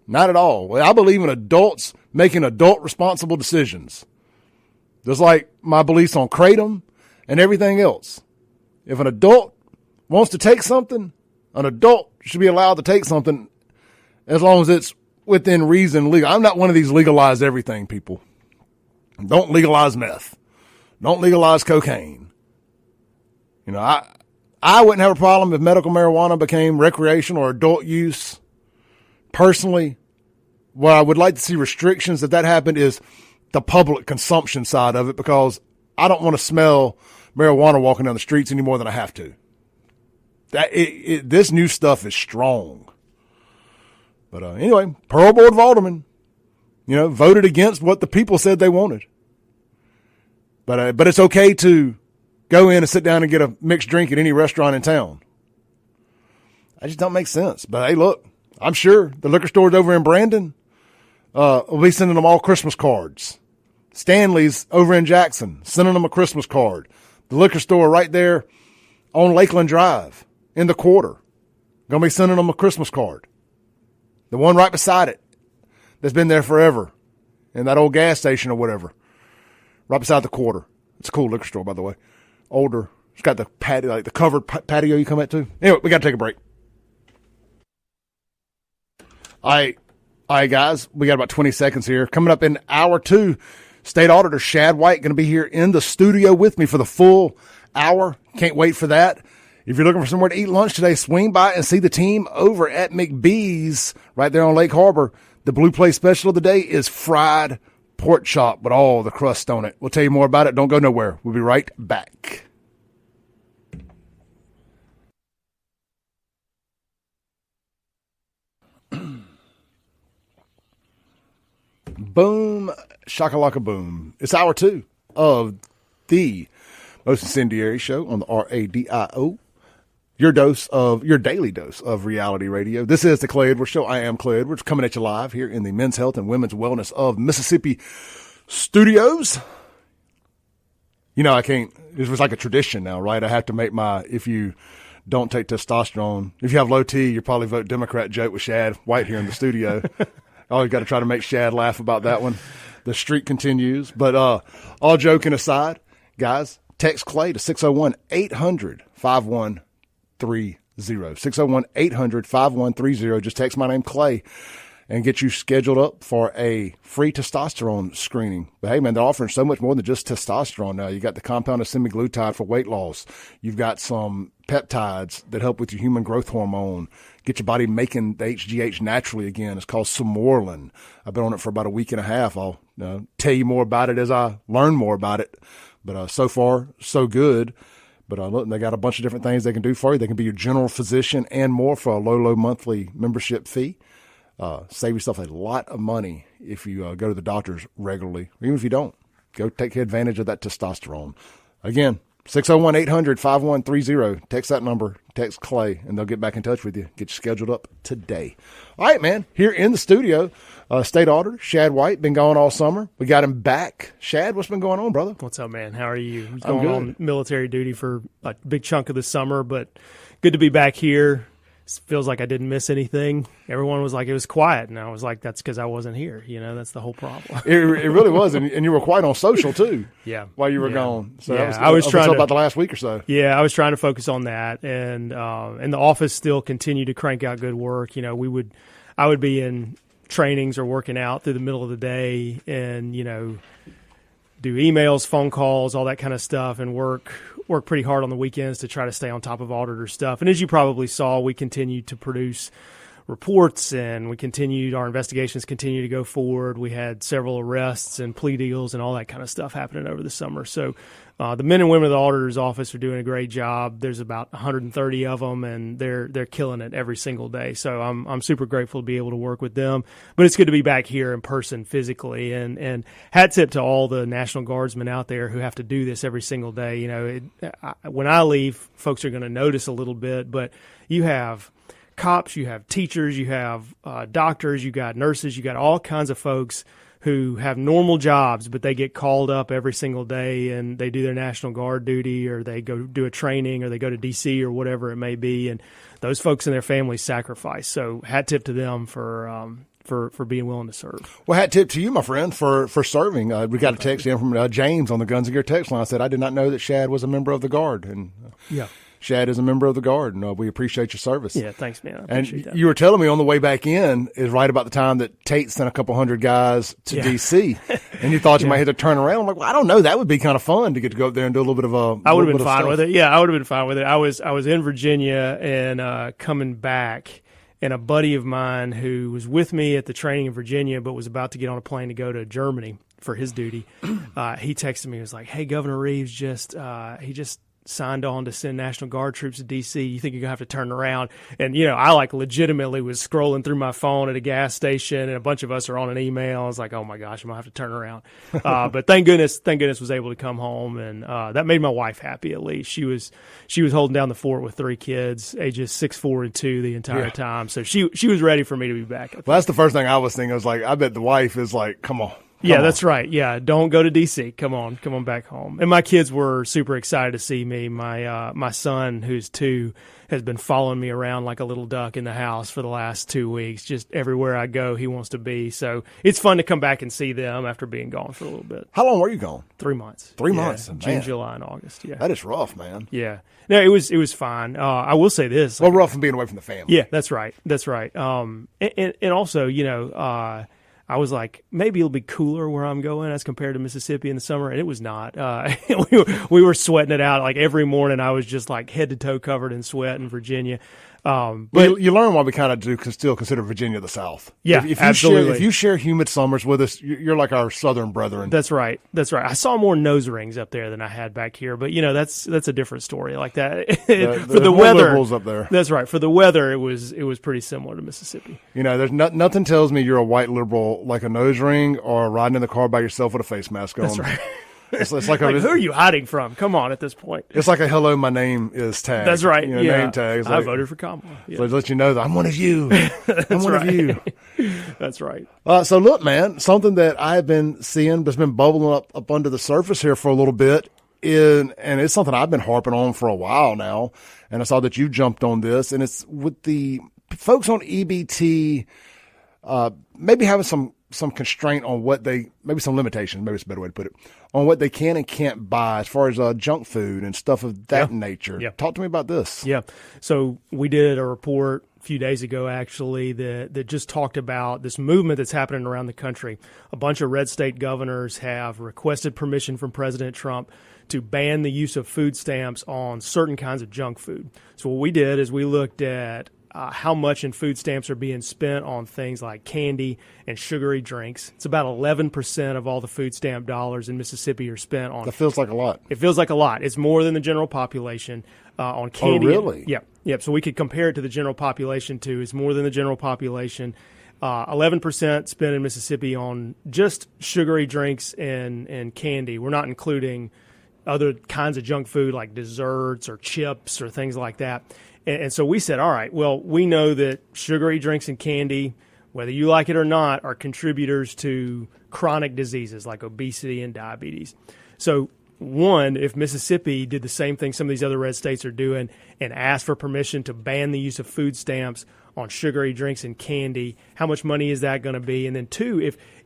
Not at all. I believe in adults making adult responsible decisions. Just like my beliefs on kratom and everything else. If an adult wants to take something, an adult should be allowed to take something as long as it's within reason legal. I'm not one of these legalize everything people. Don't legalize meth. Don't legalize cocaine. You know, I wouldn't have a problem if medical marijuana became recreational or adult use. Personally, what I would like to see restrictions that happened is the public consumption side of it, because I don't want to smell marijuana walking down the streets any more than I have to. This new stuff is strong. But anyway, Pearl Board of Alderman, voted against what the people said they wanted. But it's okay to go in and sit down and get a mixed drink at any restaurant in town. That just don't make sense. But hey, look, I'm sure the liquor stores over in Brandon will be sending them all Christmas cards. Stanley's over in Jackson, sending them a Christmas card. The liquor store right there on Lakeland Drive in the quarter, going to be sending them a Christmas card. The one right beside it that's been there forever in that old gas station or whatever, right beside the quarter. It's a cool liquor store, by the way. Older. It's got the patio, like the covered patio you come at too. Anyway, we got to take a break. All right, guys, we got about 20 seconds here. Coming up in hour 2, State Auditor Shad White going to be here in the studio with me for the full hour. Can't wait for that. If you're looking for somewhere to eat lunch today, swing by and see the team over at McBee's right there on Lake Harbor. The Blue Plate special of the day is fried pork chop with all the crust on it. We'll tell you more about it. Don't go nowhere. We'll be right back. Boom, shakalaka boom. It's hour 2 of the most incendiary show on the RADIO. your daily dose of reality radio. This is the Clay Edwards Show. I am Clay Edwards, coming at you live here in the Men's Health and Women's Wellness of Mississippi studios. You know, it was like a tradition now, right? I have to make if you don't take testosterone, if you have low T, you probably vote Democrat joke with Shad White here in the studio. Always got to try to make Shad laugh about that one. The streak continues. But all joking aside, guys, text Clay to 601-800-5130. 601-800-5130. Just text my name, Clay, and get you scheduled up for a free testosterone screening. But hey, man, they're offering so much more than just testosterone now. You got the compounded semaglutide for weight loss. You've got some peptides that help with your human growth hormone, get your body making the HGH naturally again. It's called Somorlin. I've been on it for about a week and a half. I'll tell you more about it as I learn more about it. But so far, so good. But look, they got a bunch of different things they can do for you. They can be your general physician and more for a low monthly membership fee. Save yourself a lot of money if you go to the doctors regularly. Even if you don't, go take advantage of that testosterone. Again, 601-800-5130. Text that number, text Clay, and they'll get back in touch with you. Get you scheduled up today. All right, man, here in the studio, State Auditor Shad White, been gone all summer. We got him back. Shad, what's been going on, brother? What's up, man? How are you? I was going on military duty for a big chunk of the summer, but good to be back here. Feels like I didn't miss anything. Everyone was like, it was quiet. And I was like, that's because I wasn't here. That's the whole problem. It really was. And you were quiet on social, too. Yeah. While you were gone. So I was trying to, about the last week or so. Yeah, I was trying to focus on that. And the office still continued to crank out good work. I would be in trainings or working out through the middle of the day and, do emails, phone calls, all that kind of stuff, and work pretty hard on the weekends to try to stay on top of auditor stuff. And as you probably saw, we continued to produce reports, and our investigations continue to go forward. We had several arrests and plea deals and all that kind of stuff happening over the summer. So the men and women of the auditor's office are doing a great job. There's about 130 of them, and they're killing it every single day. So I'm super grateful to be able to work with them. But it's good to be back here in person physically. And hat tip to all the National Guardsmen out there who have to do this every single day. When I leave, folks are going to notice a little bit, but you have cops, you have teachers, you have doctors, you got nurses, you got all kinds of folks who have normal jobs, but they get called up every single day and they do their National Guard duty, or they go do a training, or they go to D.C. or whatever it may be, and those folks and their families sacrifice. So hat tip to them for being willing to serve. Well, hat tip to you, my friend, for serving. We got a text in from James on the Guns and Gear text line. I said, I did not know that Shad was a member of the Guard. And yeah. Shad is a member of the Guard, and we appreciate your service. Yeah, thanks, man. I appreciate that. You were telling me on the way back in is right about the time that Tate sent a couple hundred guys to D.C., and you thought you might have to turn around. I'm like, well, I don't know. That would be kind of fun to get to go up there and do a little bit of a I would have been fine with it. Yeah, I would have been fine with it. I was in Virginia and coming back, and a buddy of mine who was with me at the training in Virginia but was about to get on a plane to go to Germany for his duty, he texted me. He was like, hey, Governor Reeves he just signed on to send National Guard troops to D.C. You think you're going to have to turn around? And, I legitimately was scrolling through my phone at a gas station, and a bunch of us are on an email. I was like, oh my gosh, I'm going to have to turn around. But thank goodness was able to come home, and that made my wife happy at least. She was holding down the fort with 3 kids, ages 6, 4, and 2 the entire time. So she was ready for me to be back. Well, that's the first thing I was thinking. I was like, I bet the wife is like, come on. Yeah, that's right. Yeah, don't go to D.C. Come on back home. And my kids were super excited to see me. My son, who's 2, has been following me around like a little duck in the house for the last 2 weeks. Just everywhere I go, he wants to be. So it's fun to come back and see them after being gone for a little bit. How long were you gone? 3 months. 3 months. June, July, and August. Yeah, that is rough, man. Yeah. No, it was fine. I will say this. Well, rough from being away from the family. Yeah, that's right. That's right. And also, I was like, maybe it'll be cooler where I'm going as compared to Mississippi in the summer, and it was not. We were sweating it out. Like every morning I was just like head to toe covered in sweat in Virginia. But you learn why we kind of do still consider Virginia the South. Yeah, absolutely. If you share humid summers with us, you're like our southern brethren. That's right. I saw more nose rings up there than I had back here, but that's a different story. Like that for the weather, liberals up there. That's right. For the weather, it was pretty similar to Mississippi. There's nothing tells me you're a white liberal like a nose ring or riding in the car by yourself with a face mask on. That's right. It's like who are you hiding from? Come on, at this point. It's like a "hello, my name is" tag. That's right. Name tag. I voted for Kamala. Yeah. So let you know that I'm one of you. I'm one of you. That's right. So look, man, something that I've been seeing that's been bubbling up under the surface here for a little bit, and it's something I've been harping on for a while now, and I saw that you jumped on this, and it's with the folks on EBT maybe having some constraint on what maybe some limitation, maybe it's a better way to put it, on what they can and can't buy as far as junk food and stuff of that nature. Yeah. Talk to me about this. Yeah. So we did a report a few days ago, actually, that just talked about this movement that's happening around the country. A bunch of red state governors have requested permission from President Trump to ban the use of food stamps on certain kinds of junk food. So what we did is we looked at how much in food stamps are being spent on things like candy and sugary drinks. It's about 11% of all the food stamp dollars in Mississippi are spent on. That feels like a lot. It feels like a lot. It's more than the general population on candy. Oh, really? Yep. So we could compare it to the general population, too. It's more than the general population. 11% spent in Mississippi on just sugary drinks and candy. We're not including other kinds of junk food like desserts or chips or things like that. And so we said, all right, well, we know that sugary drinks and candy, whether you like it or not, are contributors to chronic diseases like obesity and diabetes. So, one, if Mississippi did the same thing some of these other red states are doing and asked for permission to ban the use of food stamps on sugary drinks and candy, how much money is that going to be? And then two,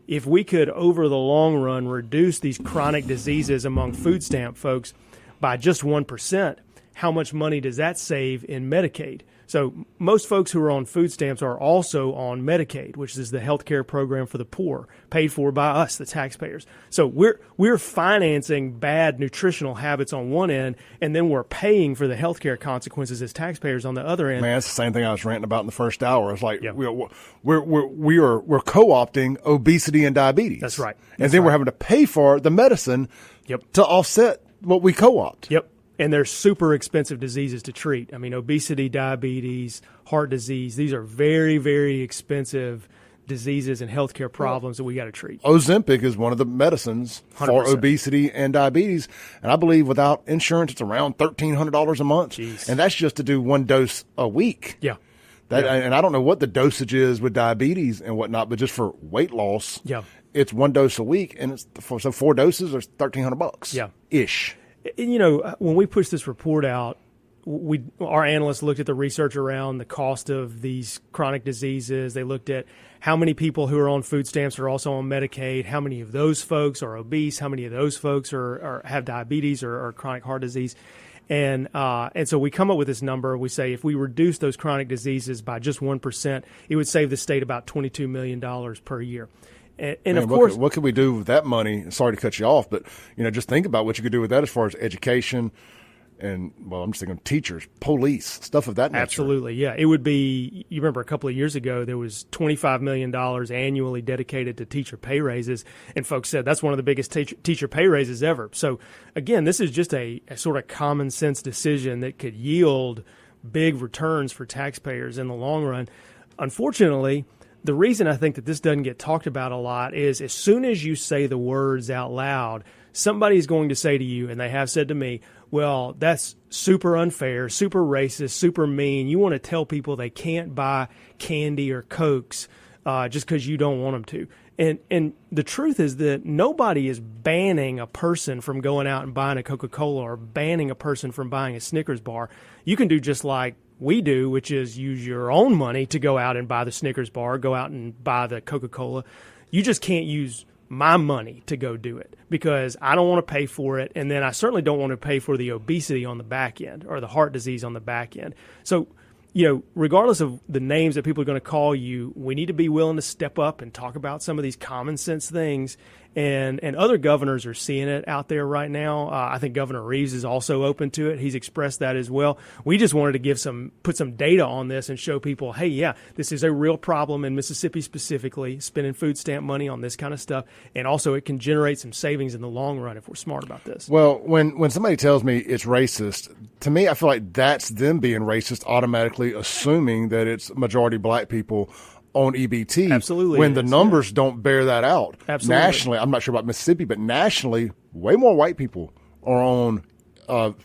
if we could, over the long run, reduce these chronic diseases among food stamp folks by just 1%, how much money does that save in Medicaid? So most folks who are on food stamps are also on Medicaid, which is the health care program for the poor, paid for by us, the taxpayers. So we're financing bad nutritional habits on one end, and then we're paying for the health care consequences as taxpayers on the other end. Man, it's the same thing I was ranting about in the first hour. It's like we're co-opting obesity and diabetes. That's right. And then we're having to pay for the medicine to offset what we co-opt. Yep. And they're super expensive diseases to treat. I mean, obesity, diabetes, heart disease, these are very, very expensive diseases and healthcare problems that we got to treat. Ozempic is one of the medicines 100%. For obesity and diabetes. And I believe without insurance, it's around $1,300 a month. Jeez. And that's just to do one dose a week. Yeah. And I don't know what the dosage is with diabetes and whatnot, but just for weight loss, it's one dose a week. And it's so 4 doses are $1,300. Yeah. Ish. You know, when we pushed this report out, our analysts looked at the research around the cost of these chronic diseases. They looked at how many people who are on food stamps are also on Medicaid, how many of those folks are obese, how many of those folks have diabetes or chronic heart disease. And so we come up with this number. We say if we reduce those chronic diseases by just 1%, it would save the state about $22 million per year. And of course, what could we do with that money? Sorry to cut you off, but just think about what you could do with that as far as education and, I'm just thinking teachers, police, stuff of that nature. Absolutely, yeah. It would be, you remember a couple of years ago, there was $25 million annually dedicated to teacher pay raises, and folks said that's one of the biggest teacher pay raises ever. So, again, this is just a sort of common sense decision that could yield big returns for taxpayers in the long run. Unfortunately, the reason I think that this doesn't get talked about a lot is as soon as you say the words out loud, somebody's going to say to you, and they have said to me, well, that's super unfair, super racist, super mean. You want to tell people they can't buy candy or Cokes just because you don't want them to. And the truth is that nobody is banning a person from going out and buying a Coca-Cola or banning a person from buying a Snickers bar. You can do just like we do, which is use your own money to go out and buy the Snickers bar, go out and buy the Coca-Cola. You just can't use my money to go do it because I don't want to pay for it, and then I certainly don't want to pay for the obesity on the back end or the heart disease on the back end. So, regardless of the names that people are going to call you, we need to be willing to step up and talk about some of these common sense things. And other governors are seeing it out there right now. I think Governor Reeves is also open to it. He's expressed that as well. We just wanted to put some data on this and show people, hey, yeah, this is a real problem in Mississippi specifically, spending food stamp money on this kind of stuff. And also it can generate some savings in the long run if we're smart about this. Well, when somebody tells me it's racist, to me, I feel like that's them being racist, automatically assuming that it's majority black people on EBT. Absolutely. When the numbers don't bear that out. Absolutely. Nationally, I'm not sure about Mississippi, but nationally, way more white people are on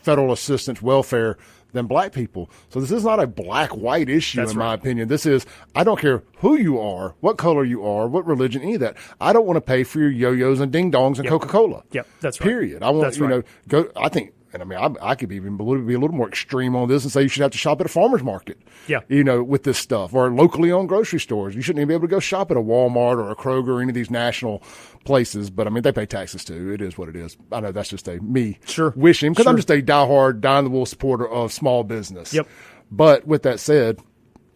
federal assistance welfare than black people. So this is not a black-white issue, my opinion. This is, I don't care who you are, what color you are, what religion, any of that. I don't want to pay for your yo-yos and ding-dongs and Coca-Cola. Yep, that's right. Period. I want, go, I think, and I mean, I could even be a little more extreme on this and say you should have to shop at a farmer's market. Yeah. With this stuff, or locally owned grocery stores. You shouldn't even be able to go shop at a Walmart or a Kroger or any of these national places. But I mean, they pay taxes too. It is what it is. I know that's just me wishing, because I'm just a diehard, die-in-the-wool supporter of small business. Yep. But with that said,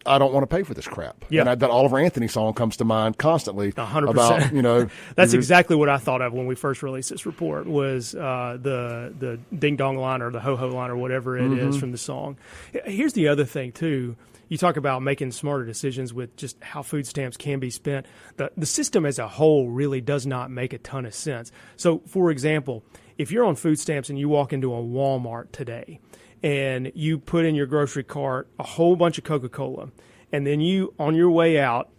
I don't want to pay for this crap. Yeah. And that Oliver Anthony song comes to mind constantly. 100%. About, That's exactly what I thought of when we first released this report, was the ding-dong line or the ho-ho line or whatever it is from the song. Here's the other thing, too. You talk about making smarter decisions with just how food stamps can be spent. The system as a whole really does not make a ton of sense. So, for example, if you're on food stamps and you walk into a Walmart today and you put in your grocery cart a whole bunch of Coca-Cola, and then you, on your way out,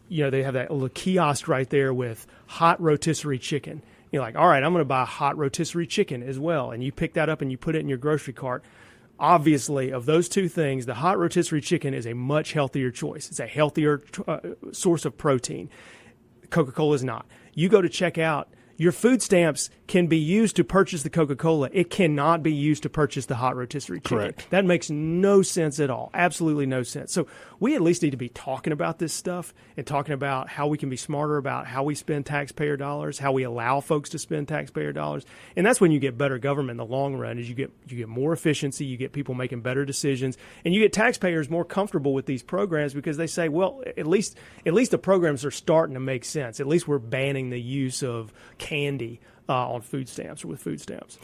they have that little kiosk right there with hot rotisserie chicken. You're like, all right, I'm going to buy hot rotisserie chicken as well. And you pick that up and you put it in your grocery cart. Obviously, of those two things, the hot rotisserie chicken is a much healthier choice. It's a healthier source of protein. Coca-Cola is not. You go to check out, your food stamps can be used to purchase the Coca-Cola. It cannot be used to purchase the hot rotisserie chicken. Correct. That makes no sense at all. Absolutely no sense. So we at least need to be talking about this stuff and talking about how we can be smarter about how we spend taxpayer dollars, how we allow folks to spend taxpayer dollars. And that's when you get better government in the long run, is you get more efficiency, you get people making better decisions, and you get taxpayers more comfortable with these programs because they say, well, at least the programs are starting to make sense. At least we're banning the use of candy on food stamps or with food stamps.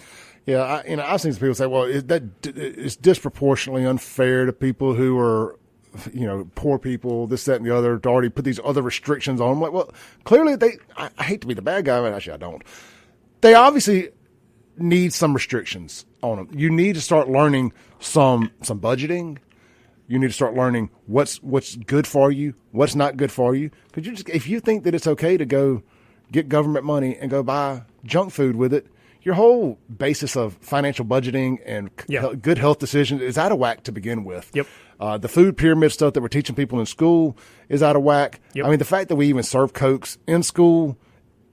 Yeah, I've seen some people say, well, it's disproportionately unfair to people who are, poor people, this, that, and the other, to already put these other restrictions on them. Like, well, clearly I hate to be the bad guy, but actually I don't. They obviously need some restrictions on them. You need to start learning some budgeting. You need to start learning what's good for you, what's not good for you. Because if you think that it's okay to go get government money and go buy junk food with it, your whole basis of financial budgeting and good health decisions is out of whack to begin with. Yep. The food pyramid stuff that we're teaching people in school is out of whack. Yep. I mean, the fact that we even serve Cokes in school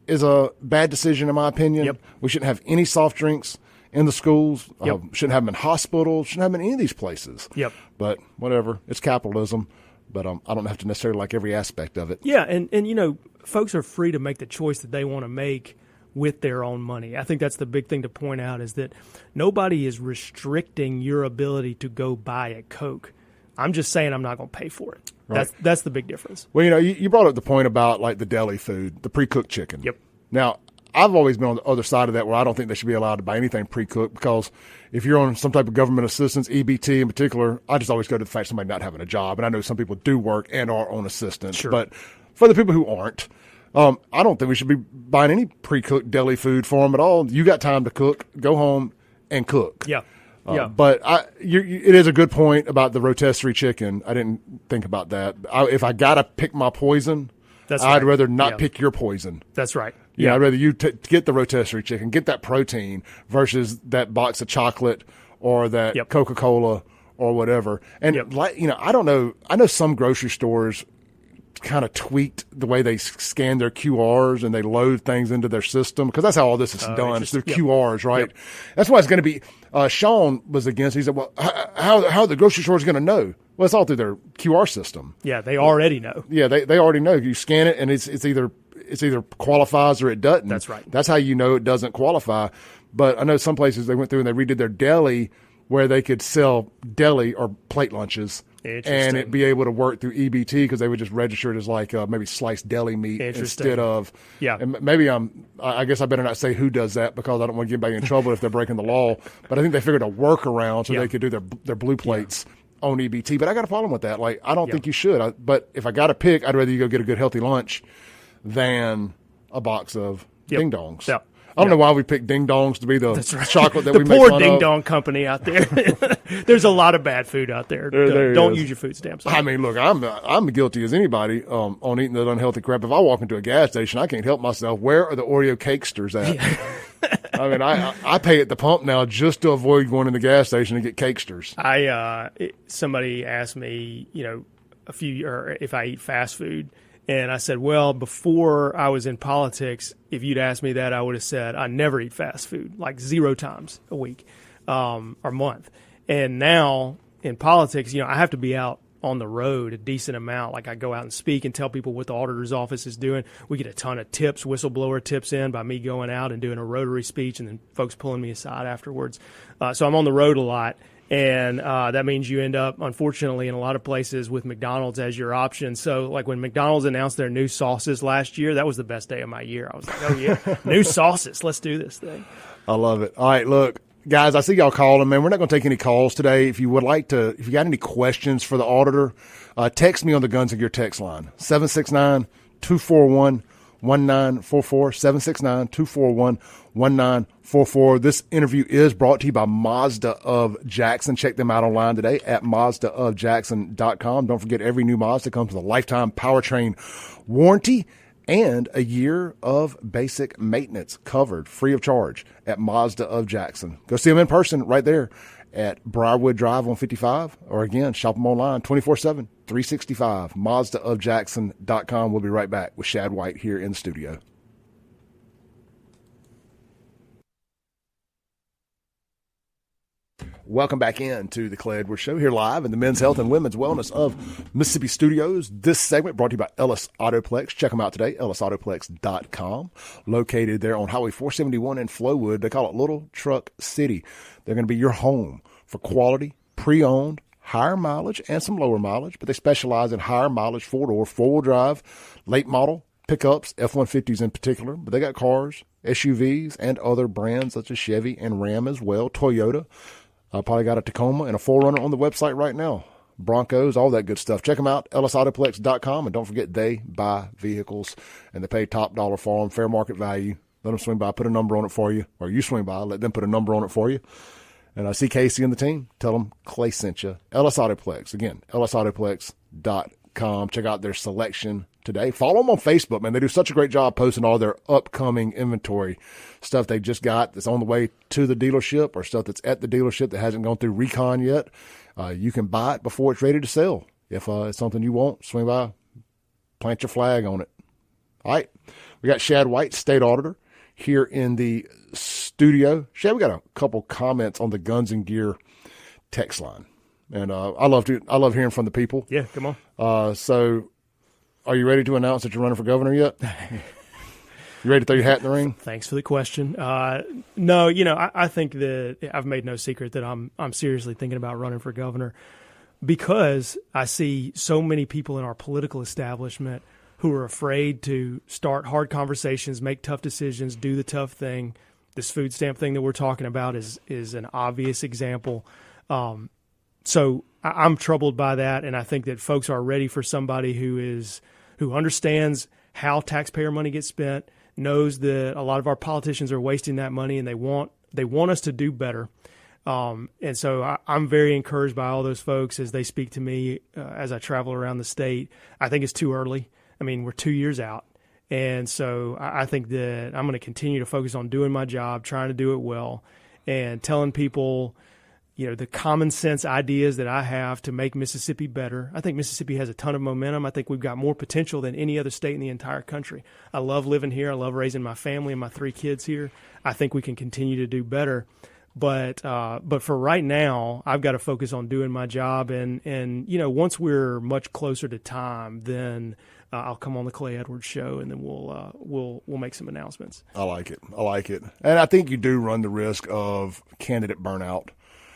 is a bad decision, in my opinion. Yep. We shouldn't have any soft drinks in the schools. Yep. Shouldn't have them in hospitals. Shouldn't have them in any of these places. Yep. But whatever. It's capitalism. But I don't have to necessarily like every aspect of it. Yeah, and folks are free to make the choice that they want to make with their own money. I think that's the big thing to point out, is that nobody is restricting your ability to go buy a Coke. I'm just saying I'm not going to pay for it. Right. That's the big difference. Well, you brought up the point about like the deli food, the pre-cooked chicken. Yep. Now, I've always been on the other side of that, where I don't think they should be allowed to buy anything pre-cooked, because if you're on some type of government assistance, EBT in particular, I just always go to the fact of somebody not having a job. And I know some people do work and are on assistance. Sure. But for the people who aren't, I don't think we should be buying any pre-cooked deli food for them at all. You got time to cook, go home and cook. Yeah. But it is a good point about the rotisserie chicken. I didn't think about that. If I got to pick my poison, I'd rather not pick your poison. That's right. Yeah, I'd rather you get the rotisserie chicken, get that protein, versus that box of chocolate or that Coca-Cola or whatever. And I don't know. I know some grocery stores kind of tweaked the way they scan their QRs and they load things into their system, because that's how all this is done. It's their QRs, right? Yep. That's why it's going to be. Sean was against. He said, "Well, how are the grocery stores going to know?" Well, it's all through their QR system. Yeah, they already know. Yeah, they already know. You scan it, and it's either qualifies or it doesn't. That's right. That's how you know it doesn't qualify. But I know some places they went through and they redid their deli, where they could sell deli or plate lunches, and it be able to work through EBT, because they would just register it as like maybe sliced deli meat instead of. Yeah. And maybe I guess I better not say who does that, because I don't want to get anybody in trouble if they're breaking the law. But I think they figured a workaround so they could do their blue plates on EBT. But I got a problem with that. Like, I don't think you should. But if I got to pick, I'd rather you go get a good healthy lunch than a box of ding dongs. Yep. I don't know why we picked ding dongs to be the chocolate that we make fun of. The poor ding dong of. Company out there. There's a lot of bad food out there. Don't use your food stamps. I mean, look, I'm guilty as anybody on eating that unhealthy crap. If I walk into a gas station, I can't help myself. Where are the Oreo cakesters at? I mean, I pay at the pump now just to avoid going in the gas station and get Cakesters. Somebody asked me, if I eat fast food. And I said, well, before I was in politics, if you'd asked me that, I would have said I never eat fast food, like 0 times a week or month. And now in politics, I have to be out on the road a decent amount. Like I go out and speak and tell people what the auditor's office is doing. We get a ton of tips, whistleblower tips in by me going out and doing a Rotary speech and then folks pulling me aside afterwards. So I'm on the road a lot. And that means you end up, unfortunately, in a lot of places with McDonald's as your option. So, like when McDonald's announced their new sauces last year, that was the best day of my year. I was like, oh, yeah, new sauces. Let's do this thing. I love it. All right, look, guys, I see y'all calling, man. We're not going to take any calls today. If you got any questions for the auditor, text me on the Guns and Gear text line, 769-241-1944, 769-241-1944. This interview is brought to you by Mazda of Jackson. Check them out online today at MazdaofJackson.com. Don't forget, every new Mazda comes with a lifetime powertrain warranty and a year of basic maintenance covered free of charge at Mazda of Jackson. Go see them in person right there at Briarwood Drive on 55, or again, shop them online 24/7, 365, MazdaofJackson.com. We'll be right back with Shad White here in the studio. Welcome back into the Clay Edwards Show here live in the Men's Health and Women's Wellness of Mississippi Studios. This segment brought to you by Ellis Autoplex. Check them out today, ellisautoplex.com. Located there on Highway 471 in Flowood. They call it Little Truck City. They're going to be your home for quality, pre-owned, higher mileage, and some lower mileage, but they specialize in higher mileage, four-door, four-wheel drive, late model pickups, F-150s in particular. But they got cars, SUVs, and other brands such as Chevy and Ram as well, Toyota. Probably got a Tacoma and a 4Runner on the website right now. Broncos, all that good stuff. Check them out, ellisautoplex.com. And don't forget, they buy vehicles, and they pay top dollar for them, fair market value. Let them swing by, put a number on it for you. Or you swing by, let them put a number on it for you. And I see Casey and the team. Tell them Clay sent you. Ellis Autoplex. Again, ellisautoplex.com. Check out their selection today. Follow them on Facebook, man. They do such a great job posting all their upcoming inventory stuff they just got that's on the way to the dealership, or stuff that's at the dealership that hasn't gone through recon yet. You can buy it before it's ready to sell. If it's something you want, swing by, plant your flag on it. All right. We got Shad White, State Auditor, here in the studio. Shad, we got a couple comments on the Guns and Gear text line. And I love hearing from the people. Yeah, come on. So are you ready to announce that you're running for governor yet? You ready to throw your hat in the ring? Thanks for the question. No, I think that I've made no secret that I'm seriously thinking about running for governor, because I see so many people in our political establishment who are afraid to start hard conversations, make tough decisions, do the tough thing. This food stamp thing that we're talking about is an obvious example. So I'm troubled by that, and I think that folks are ready for somebody who understands how taxpayer money gets spent, knows that a lot of our politicians are wasting that money, and they want us to do better. And so I'm very encouraged by all those folks as they speak to me as I travel around the state. I think it's too early. I mean, we're 2 years out. And so I think that I'm going to continue to focus on doing my job, trying to do it well, and telling people, the common sense ideas that I have to make Mississippi better. I think Mississippi has a ton of momentum. I think we've got more potential than any other state in the entire country. I love living here. I love raising my family and my 3 kids here. I think we can continue to do better. But for right now, I've got to focus on doing my job. And once we're much closer to time, then I'll come on the Clay Edwards Show, and then we'll make some announcements. I like it. And I think you do run the risk of candidate burnout.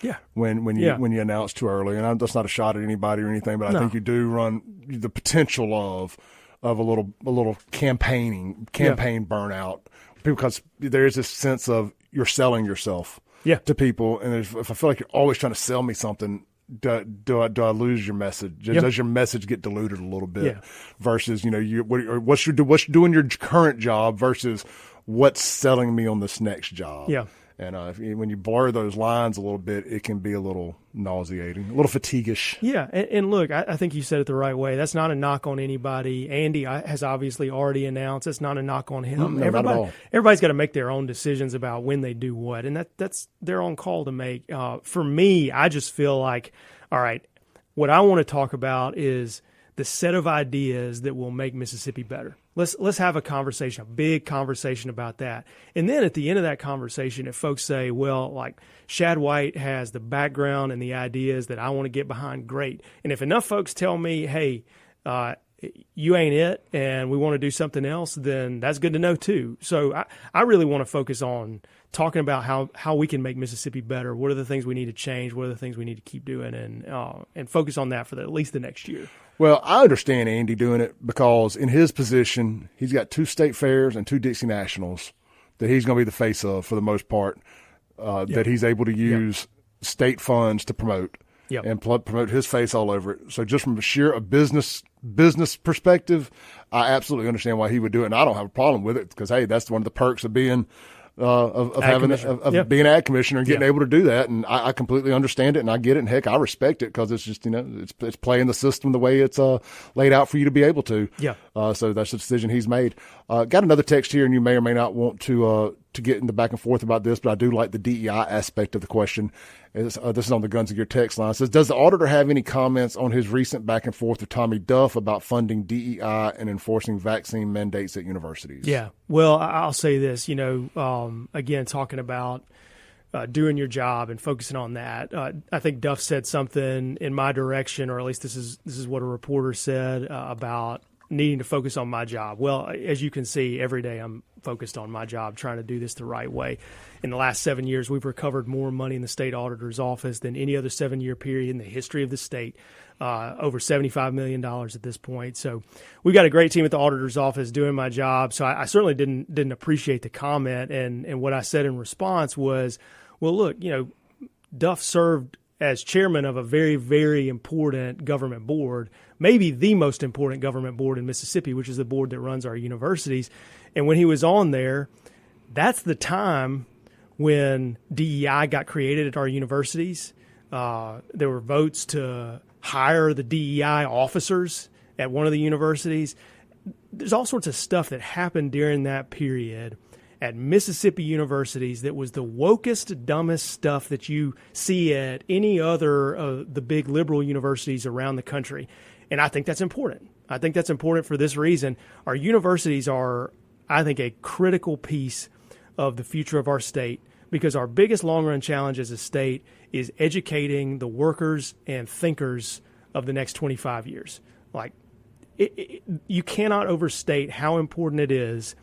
Yeah. When you announce too early, and that's not a shot at anybody or anything, but I think you do run the potential of a little campaign burnout, because there is this sense of you're selling yourself to people, and if I feel like you're always trying to sell me something, do I lose your message? Does your message get diluted a little bit? Versus what's you're doing your current job versus what's selling me on this next job? Yeah. And when you blur those lines a little bit, it can be a little nauseating, a little fatigue-ish. Yeah, and look, I think you said it the right way. That's not a knock on anybody. Andy has obviously already announced. That's not a knock on him. No, not at all. Everybody's got to make their own decisions about when they do what, and that's their own call to make. For me, I just feel like, all right, what I want to talk about is the set of ideas that will make Mississippi better. Let's have a conversation, a big conversation about that. And then at the end of that conversation, if folks say, well, like Shad White has the background and the ideas that I want to get behind, great. And if enough folks tell me, hey, you ain't it and we want to do something else, then that's good to know too. So I really want to focus on talking about how we can make Mississippi better. What are the things we need to change? What are the things we need to keep doing? And focus on that for at least the next year. Well, I understand Andy doing it because in his position, he's got 2 state fairs and 2 Dixie Nationals that he's going to be the face of for the most part, that he's able to use state funds to promote and promote his face all over it. So just from a business perspective, I absolutely understand why he would do it. And I don't have a problem with it because, hey, that's one of the perks of being being ad commissioner and getting able to do that. And I completely understand it and I get it. And heck, I respect it because it's just, it's playing the system the way it's laid out for you to be able to. Yeah. So that's the decision he's made. Got another text here, and you may or may not want to get into back and forth about this, but I do like the DEI aspect of the question. This is on the Guns of Gear text line. It says, does the auditor have any comments on his recent back and forth with Tommy Duff about funding DEI and enforcing vaccine mandates at universities? Yeah. Well, I'll say this, again, talking about doing your job and focusing on that. I think Duff said something in my direction, or at least this is what a reporter said about needing to focus on my job. Well, as you can see, every day I'm focused on my job, trying to do this the right way. In the last 7 years, we've recovered more money in the state auditor's office than any other 7-year period in the history of the state, over $75 million at this point. So we've got a great team at the auditor's office doing my job. So I certainly didn't appreciate the comment. And what I said in response was, well, look, Duff served as chairman of a very, very important government board, maybe the most important government board in Mississippi, which is the board that runs our universities. And when he was on there, that's the time when DEI got created at our universities. There were votes to hire the DEI officers at one of the universities. There's all sorts of stuff that happened during that period at Mississippi universities that was the wokest, dumbest stuff that you see at any other of the big liberal universities around the country. And I think that's important. I think that's important for this reason. Our universities are, I think, a critical piece of the future of our state because our biggest long-run challenge as a state is educating the workers and thinkers of the next 25 years. You cannot overstate how important it is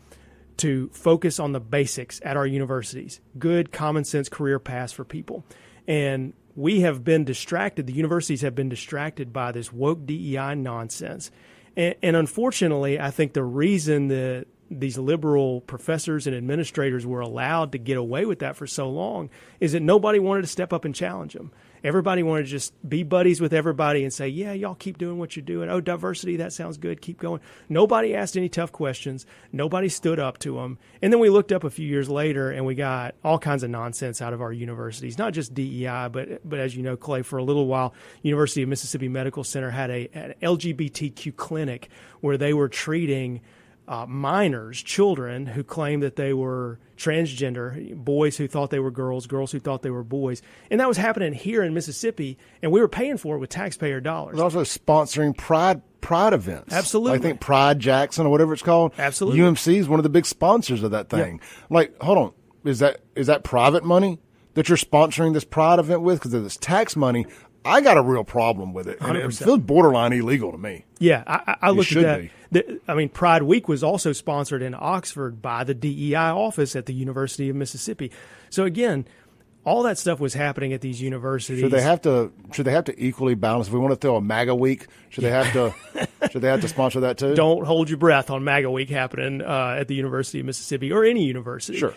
to focus on the basics at our universities, good common sense career paths for people. And we have been distracted, the universities have been distracted by this woke DEI nonsense. And unfortunately, I think the reason that these liberal professors and administrators were allowed to get away with that for so long is that nobody wanted to step up and challenge them. Everybody wanted to just be buddies with everybody and say, yeah, y'all keep doing what you're doing. Oh, diversity, that sounds good. Keep going. Nobody asked any tough questions. Nobody stood up to them. And then we looked up a few years later and we got all kinds of nonsense out of our universities, not just DEI, but as you know, Clay, for a little while, University of Mississippi Medical Center had an LGBTQ clinic where they were treating minors, children who claimed that they were transgender, boys who thought they were girls, girls who thought they were boys. And that was happening here in Mississippi, and we were paying for it with taxpayer dollars. It was also sponsoring pride events. Absolutely. I think Pride Jackson or whatever it's called. Absolutely. UMC is one of the big sponsors of that thing. Yeah. Hold on. Is that private money that you're sponsoring this pride event with? Because of this tax money, I got a real problem with it. And it feels borderline illegal to me. Yeah, I looked at that. Pride Week was also sponsored in Oxford by the DEI office at the University of Mississippi. So again, all that stuff was happening at these universities. Should they have to equally balance? If we want to throw a MAGA week, should they have to sponsor that too? Don't hold your breath on MAGA week happening at the University of Mississippi or any university. Sure.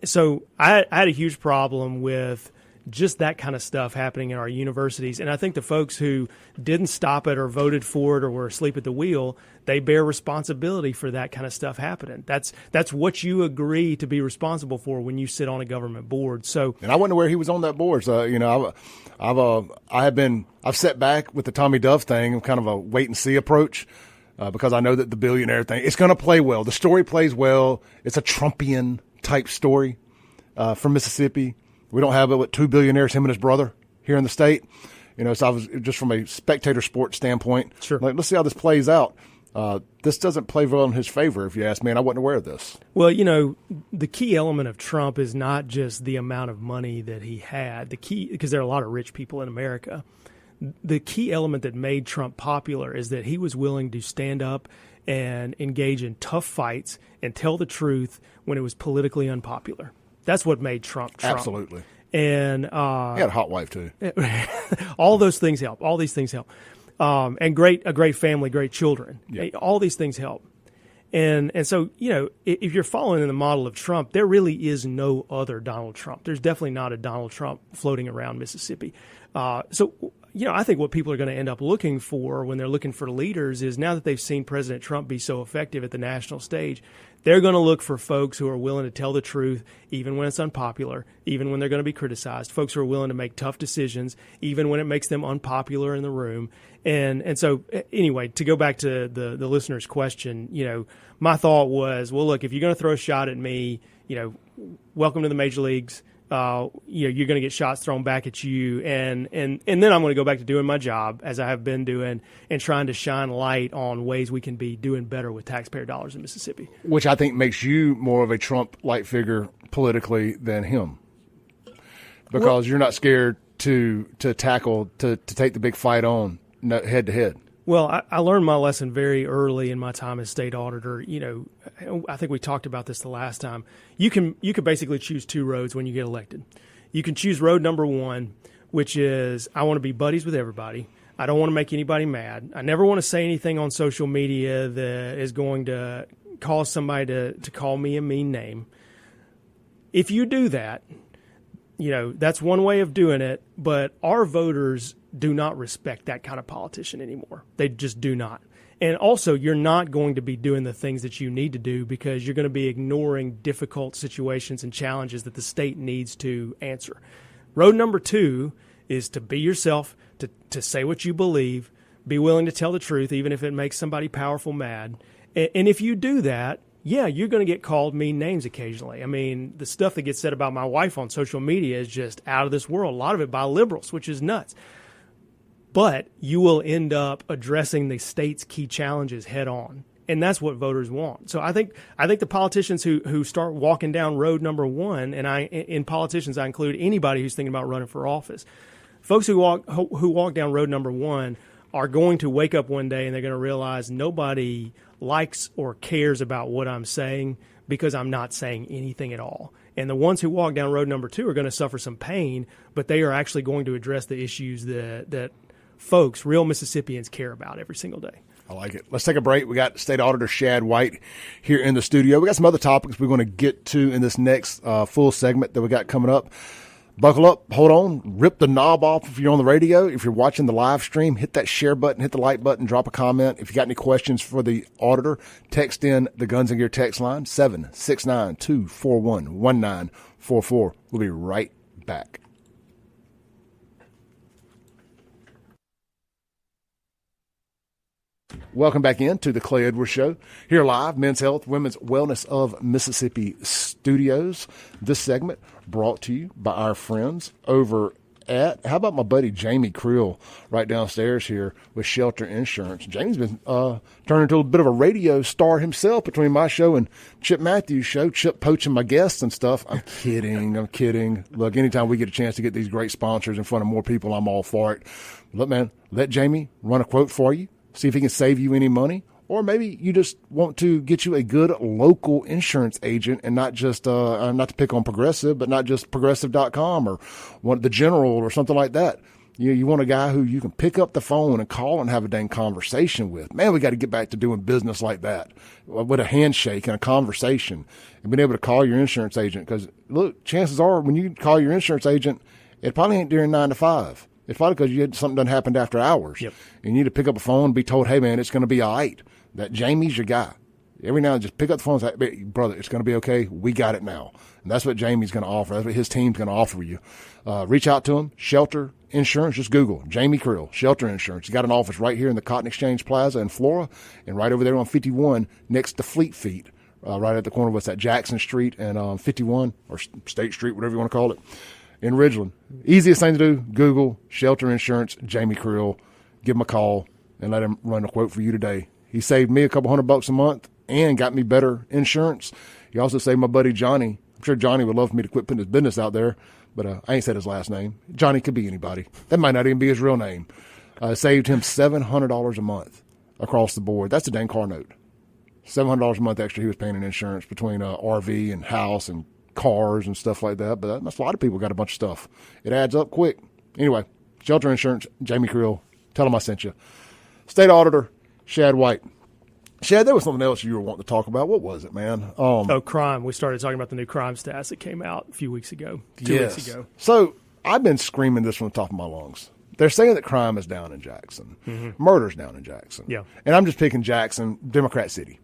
So I had a huge problem with just that kind of stuff happening in our universities. And I think the folks who didn't stop it or voted for it or were asleep at the wheel, they bear responsibility for that kind of stuff happening. That's what you agree to be responsible for when you sit on a government board. So, and I wonder where he was on that board. So, I've sat back with the Tommy Duff thing, kind of a wait and see approach. Because I know that the billionaire thing, it's going to play well. The story plays well. It's a Trumpian type story from Mississippi. We don't have two billionaires, him and his brother, here in the state. So I was just from a spectator sports standpoint. Sure. Like, let's see how this plays out. This doesn't play well in his favor, if you ask me, and I wasn't aware of this. Well, the key element of Trump is not just the amount of money that he had. The key, because there are a lot of rich people in America. The key element that made Trump popular is that he was willing to stand up and engage in tough fights and tell the truth when it was politically unpopular. That's what made Trump Trump. Absolutely. And he had a hot wife too. All those things help. All these things help. And a great family, great children. Yeah. All these things help. And so, if you're following the model of Trump, there really is no other Donald Trump. There's definitely not a Donald Trump floating around Mississippi. I think what people are going to end up looking for when they're looking for leaders is, now that they've seen President Trump be so effective at the national stage, they're going to look for folks who are willing to tell the truth, even when it's unpopular, even when they're going to be criticized, folks who are willing to make tough decisions, even when it makes them unpopular in the room. And so, anyway, to go back to the listener's question, my thought was, well, look, if you're going to throw a shot at me, welcome to the major leagues. You're going to get shots thrown back at you, and then I'm going to go back to doing my job, as I have been doing, and trying to shine light on ways we can be doing better with taxpayer dollars in Mississippi. Which I think makes you more of a Trump-like figure politically than him, because you're not scared to tackle, to take the big fight on head to head. Well, I learned my lesson very early in my time as state auditor. I think we talked about this the last time. You can basically choose two roads when you get elected. You can choose road number one, which is, I want to be buddies with everybody. I don't want to make anybody mad. I never want to say anything on social media that is going to cause somebody to call me a mean name. If you do that, that's one way of doing it, but our voters do not respect that kind of politician anymore. They just do not. And also, you're not going to be doing the things that you need to do, because you're going to be ignoring difficult situations and challenges that the state needs to answer. Road number two is to be yourself, to say what you believe, be willing to tell the truth, even if it makes somebody powerful mad. And if you do that, yeah, you're going to get called mean names occasionally. I mean, the stuff that gets said about my wife on social media is just out of this world. A lot of it by liberals, which is nuts. But you will end up addressing the state's key challenges head on. And that's what voters want. So I think the politicians who start walking down road number one, and in politicians I include anybody who's thinking about running for office, folks who walk down road number one are going to wake up one day and they're going to realize nobody likes or cares about what I'm saying, because I'm not saying anything at all. And the ones who walk down road number two are going to suffer some pain, but they are actually going to address the issues that folks, real Mississippians, care about every single day. I like it. Let's take a break. We got State Auditor Shad White here in the studio. We got some other topics we're going to get to in this next full segment that we got coming up. Buckle up, hold on, rip the knob off if you're on the radio. If you're watching the live stream, hit that share button, hit the like button, drop a comment. If you got any questions for the auditor, text in the Guns and Gear text line, 769-241-1944. We'll be right back. Welcome back in to the Clay Edwards Show. Here live, Men's Health, Women's Wellness of Mississippi Studios. This segment brought to you by our friends over at, how about my buddy Jamie Creel right downstairs here with Shelter Insurance. Jamie's been turned into a bit of a radio star himself between my show and Chip Matthews' show. Chip poaching my guests and stuff. I'm kidding. Look, anytime we get a chance to get these great sponsors in front of more people, I'm all for it. Look, man, let Jamie run a quote for you. See if he can save you any money, or maybe you just want to get you a good local insurance agent, and not just not to pick on Progressive, but not just Progressive.com or the General or something like that. You want a guy who you can pick up the phone and call and have a dang conversation with. Man, we got to get back to doing business like that, with a handshake and a conversation, and being able to call your insurance agent. Because look, chances are when you call your insurance agent It probably ain't during 9 to 5. It's probably because you had something done happened after hours. Yep. You need to pick up a phone and be told, hey, man, it's going to be all right. That Jamie's your guy. Every now and then just pick up the phone and say, brother, it's going to be okay. We got it now. And that's what Jamie's going to offer. That's what his team's going to offer you. Reach out to him. Shelter Insurance. Just Google Jamie Krill, Shelter Insurance. He's got an office right here in the Cotton Exchange Plaza in Flora and right over there on 51 next to Fleet Feet, right at the corner of what's that, Jackson Street and 51 or State Street, whatever you want to call it, in Ridgeland. Easiest thing to do, Google Shelter Insurance, Jamie Krill. Give him a call and let him run a quote for you today. He saved me a couple $100 a month and got me better insurance. He also saved my buddy Johnny. I'm sure Johnny would love for me to quit putting his business out there, but I ain't said his last name. Johnny could be anybody. That might not even be his real name. Saved him $700 a month across the board. That's a dang car note. $700 a month extra he was paying in insurance between RV and house and cars and stuff like that. But that's a lot of people got a bunch of stuff. It adds up quick. Anyway, Shelter Insurance, Jamie Krill. Tell him I sent you. State Auditor Shad White. Shad, there was something else you were wanting to talk about. What was it, man? Crime. We started talking about the new crime stats that came out a few weeks ago, two weeks ago. So I've been screaming this from the top of my lungs. They're saying that crime is down in Jackson. Mm-hmm. Murder's down in Jackson. Yeah. And I'm just picking Jackson, Democrat City.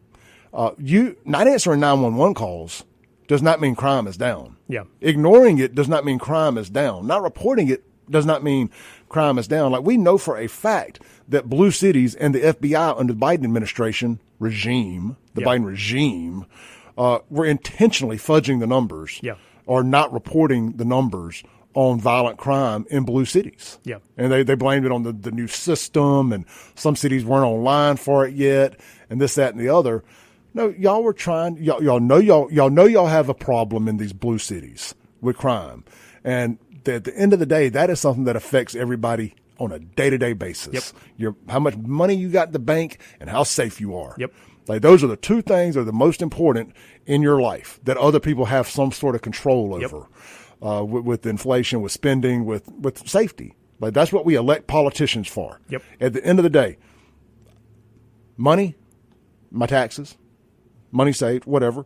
You not answering 911 calls does not mean crime is down. Yeah. Ignoring it does not mean crime is down. Not reporting it does not mean crime is down. Like, we know for a fact that blue cities and the FBI under the Biden administration regime, Biden regime, were intentionally fudging the numbers or not reporting the numbers on violent crime in blue cities. Yeah. And they blamed it on the new system, and some cities weren't online for it yet, and this, that, and the other. No, y'all were trying, y'all know y'all have a problem in these blue cities with crime. And at the end of the day, that is something that affects everybody on a day-to-day basis. Yep. How much money you got in the bank and how safe you are. Yep. Like, those are the two things that are the most important in your life that other people have some sort of control over. With inflation, with spending, with safety. Like, that's what we elect politicians for. Yep. At the end of the day, money, my taxes, money saved, whatever,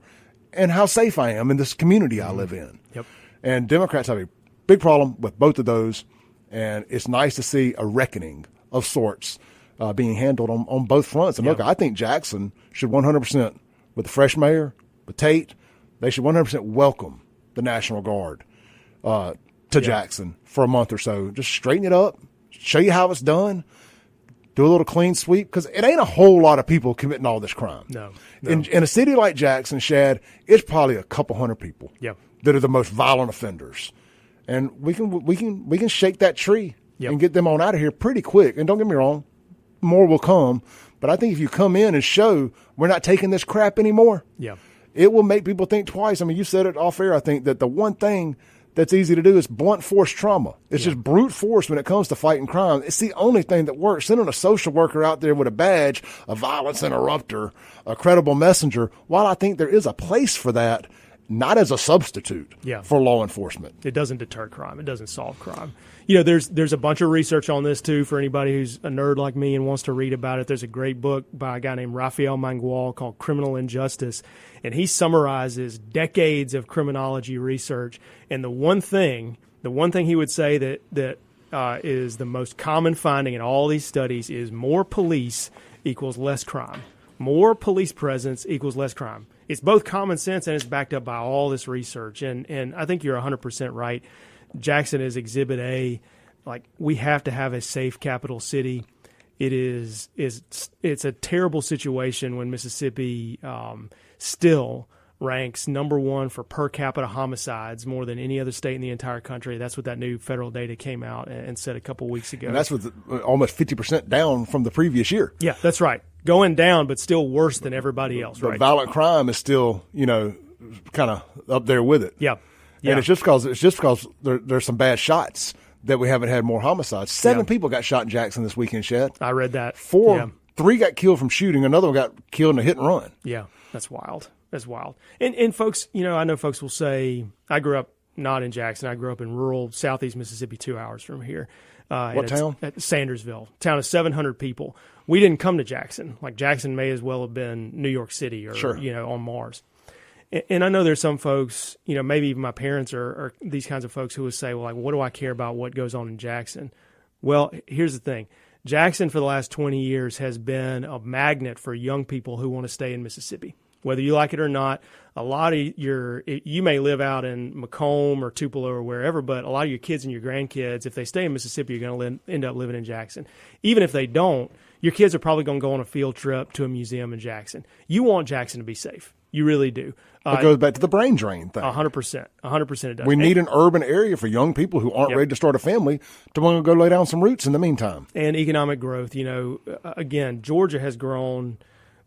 and how safe I am in this community I live in. Yep. And Democrats have a big problem with both of those, and it's nice to see a reckoning of sorts being handled on both fronts. And look, I think Jackson should 100%, with the fresh mayor, with Tate, they should 100% welcome the National Guard to Jackson for a month or so. Just straighten it up, show you how it's done, do a little clean sweep, because it ain't a whole lot of people committing all this crime. No. In a city like Jackson, Shad, it's probably a couple hundred people that are the most violent offenders. And we can shake that tree and get them on out of here pretty quick. And don't get me wrong, more will come. But I think if you come in and show we're not taking this crap anymore, it will make people think twice. I mean, you said it off air. I think that the one thing that's easy to do is blunt force trauma. It's just brute force when it comes to fighting crime. It's the only thing that works. Sending a social worker out there with a badge, a violence interrupter, a credible messenger, while I think there is a place for that, not as a substitute for law enforcement. It doesn't deter crime. It doesn't solve crime. You know, there's a bunch of research on this, too, for anybody who's a nerd like me and wants to read about it. There's a great book by a guy named Raphael Mangual called Criminal Injustice, and he summarizes decades of criminology research. And the one thing he would say that is the most common finding in all these studies is more police equals less crime. More police presence equals less crime. It's both common sense and it's backed up by all this research. And I think you're 100% right. Jackson is Exhibit A. Like, we have to have a safe capital city. It's a terrible situation when Mississippi still ranks number one for per capita homicides more than any other state in the entire country. That's what that new federal data came out and said a couple weeks ago. And that's with almost 50% down from the previous year. Yeah, that's right. Going down, but still worse than everybody else, right? But violent crime is still, kind of up there with it. Yeah. And it's just because there's some bad shots that we haven't had more homicides. 7 people got shot in Jackson this weekend, Shad. I read that. 3 got killed from shooting. Another one got killed in a hit and run. Yeah, that's wild. That's wild. And folks, I know folks will say, I grew up not in Jackson. I grew up in rural southeast Mississippi, 2 hours from here. What town? At Sandersville. Town of 700 people. We didn't come to Jackson. Like, Jackson may as well have been New York City or, on Mars. And I know there's some folks, maybe even my parents or these kinds of folks who would say, well, like, what do I care about what goes on in Jackson? Well, here's the thing. Jackson for the last 20 years has been a magnet for young people who want to stay in Mississippi. Whether you like it or not, a lot of you may live out in Macomb or Tupelo or wherever, but a lot of your kids and your grandkids, if they stay in Mississippi, you're going to end up living in Jackson. Even if they don't, your kids are probably going to go on a field trip to a museum in Jackson. You want Jackson to be safe. You really do. It goes back to the brain drain thing. 100%. 100% it does. We need an urban area for young people who aren't ready to start a family to want to go lay down some roots in the meantime. And economic growth. Again, Georgia has grown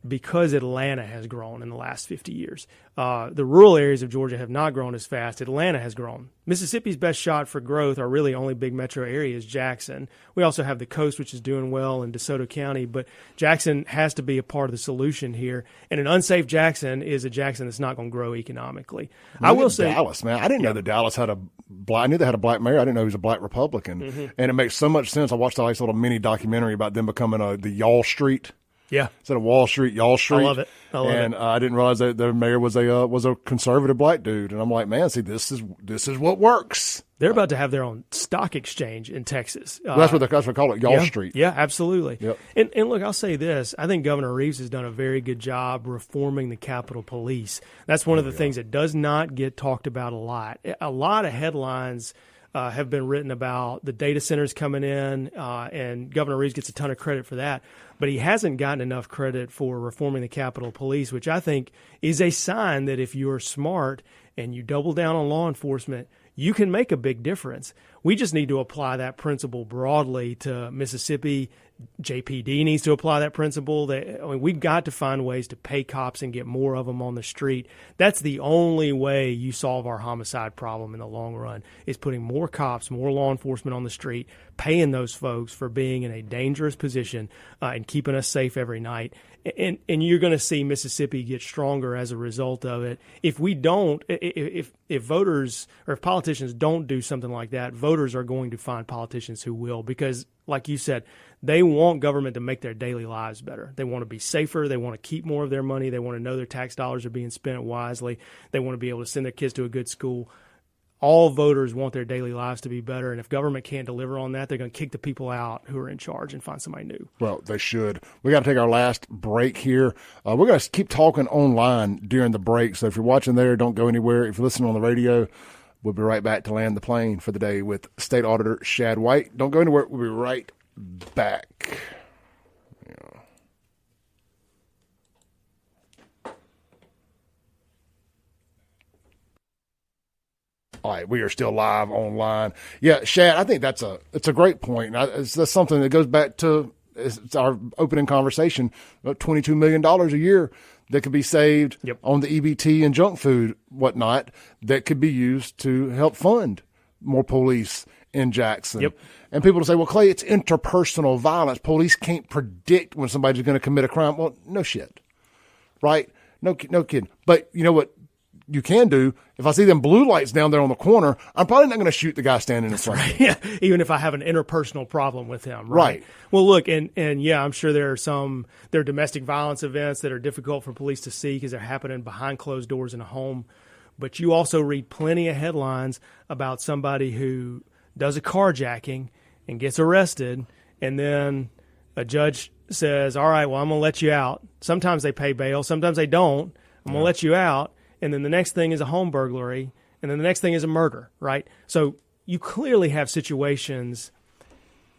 because Atlanta has grown in the last 50 years. The rural areas of Georgia have not grown as fast. Atlanta has grown. Mississippi's best shot for growth, our really only big metro area, is Jackson. We also have the coast, which is doing well in DeSoto County, but Jackson has to be a part of the solution here. And an unsafe Jackson is a Jackson that's not going to grow economically. I will say Dallas, man. I didn't know that Dallas had I knew they had a black mayor. I didn't know he was a black Republican. Mm-hmm. And it makes so much sense. I watched a nice little mini documentary about them becoming the Y'all Street. Yeah, instead of Wall Street, Y'all Street. I love it. I didn't realize that their mayor was a conservative black dude, and I'm like, man, see, this is what works. They're about to have their own stock exchange in Texas. That's what they call it, Y'all Street. Yeah, absolutely. Yep. And look, I'll say this: I think Governor Reeves has done a very good job reforming the Capitol Police. That's one of the things that does not get talked about a lot. A lot of headlines have been written about the data centers coming in, and Governor Reeves gets a ton of credit for that. But he hasn't gotten enough credit for reforming the Capitol Police, which I think is a sign that if you're smart and you double down on law enforcement, you can make a big difference. We just need to apply that principle broadly to Mississippi. JPD needs to apply that principle. We've got to find ways to pay cops and get more of them on the street. That's the only way you solve our homicide problem in the long run, is putting more cops, more law enforcement on the street, paying those folks for being in a dangerous position and keeping us safe every night. And you're going to see Mississippi get stronger as a result of it. If we don't, if voters or if politicians don't do something like that, voters are going to find politicians who will, because, like you said, they want government to make their daily lives better. They want to be safer. They want to keep more of their money. They want to know their tax dollars are being spent wisely. They want to be able to send their kids to a good school. All voters want their daily lives to be better, and if government can't deliver on that, they're going to kick the people out who are in charge and find somebody new. Well, they should. We got to take our last break here. We're going to keep talking online during the break, so if you're watching there, don't go anywhere. If you're listening on the radio, we'll be right back to land the plane for the day with State Auditor Shad White. Don't go anywhere. We'll be right back. All right, we are still live online. Yeah, Shad, I think it's a great point. That's something that goes back to it's our opening conversation about $22 million a year that could be saved on the EBT and junk food, whatnot, that could be used to help fund more police in Jackson. Yep. And people will say, well, Clay, it's interpersonal violence. Police can't predict when somebody's going to commit a crime. Well, no shit, right? No kidding. But you know what you can do? If I see them blue lights down there on the corner, I'm probably not going to shoot the guy standing in front of me. Yeah, even if I have an interpersonal problem with him. Right. Well, look, and yeah, I'm sure there are domestic violence events that are difficult for police to see because they're happening behind closed doors in a home. But you also read plenty of headlines about somebody who does a carjacking and gets arrested, and then a judge says, all right, well, I'm going to let you out. Sometimes they pay bail. Sometimes they don't. I'm going to let you out. And then the next thing is a home burglary, and then the next thing is a murder, right? So you clearly have situations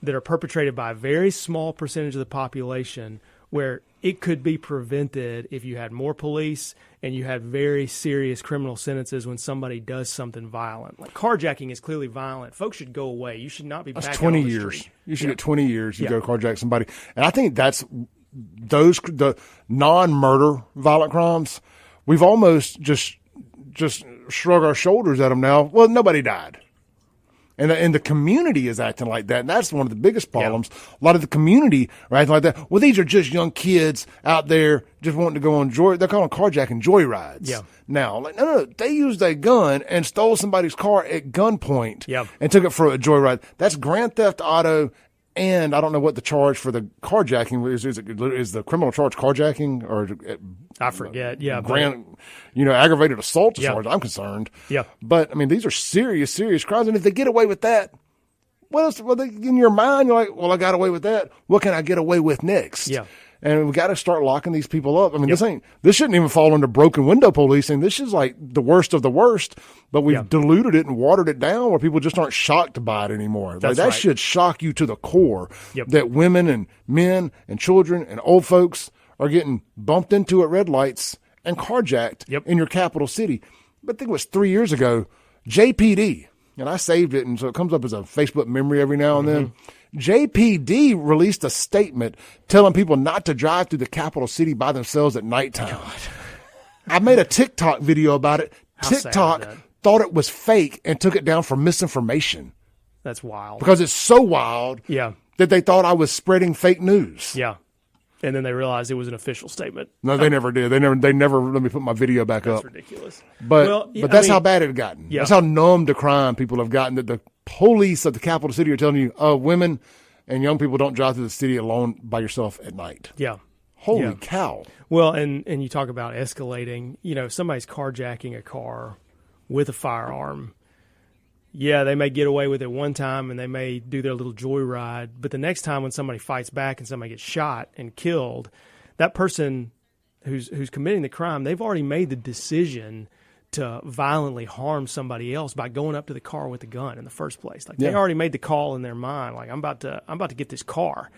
that are perpetrated by a very small percentage of the population where it could be prevented if you had more police and you had very serious criminal sentences when somebody does something violent. Like carjacking is clearly violent. Folks should go away. You should not be back out on the street. 20 years. You should get 20 years. You go carjack somebody. And I think that's the non-murder violent crimes. We've almost just shrug our shoulders at them now. Well, nobody died. And the community is acting like that. And that's one of the biggest problems. Yeah. A lot of the community are acting like that. Well, these are just young kids out there just wanting to go on they're calling carjacking joyrides. Yeah. Now, like, no. They used a gun and stole somebody's car at gunpoint and took it for a joyride. That's grand theft auto And I don't know what the charge for the carjacking is. Is the criminal charge carjacking or I forget. Yeah, aggravated assault as Yeah. far as I'm concerned. Yeah. But I mean, these are serious crimes, and if they get away with that, what else? Well, in your mind, you're like, well, I got away with that. What can I get away with next? Yeah. And we got to start locking these people up. I mean, this shouldn't even fall under broken window policing. This is like the worst of the worst, but we've diluted it and watered it down where people just aren't shocked by it anymore. That's that right. should shock you to the core Yep. that women and men and children and old folks are getting bumped into at red lights and carjacked in your capital city. But I think it was 3 years ago, JPD, and I saved it, and so it comes up as a Facebook memory every now and then. JPD released a statement telling people not to drive through the capital city by themselves at nighttime. I made a TikTok video about it. How sad is TikTok that? thought it was fake and took it down for misinformation That's wild. because it's so wild that they thought I was spreading fake news. Yeah. And then they realized it was an official statement. No, they never did. They never let me put my video back That's up. ridiculous. But that's how bad it had gotten. Yeah. That's how numb to crime people have gotten, that the police of the capital city are telling you, women and young people don't drive through the city alone by yourself at night. Yeah. Holy cow. Well, and you talk about escalating. Somebody's carjacking a car with a firearm. Yeah, they may get away with it one time and they may do their little joyride, but the next time when somebody fights back and somebody gets shot and killed, that person who's committing the crime, they've already made the decision to violently harm somebody else by going up to the car with the gun in the first place. Like they already made the call in their mind, like I'm about to get this car.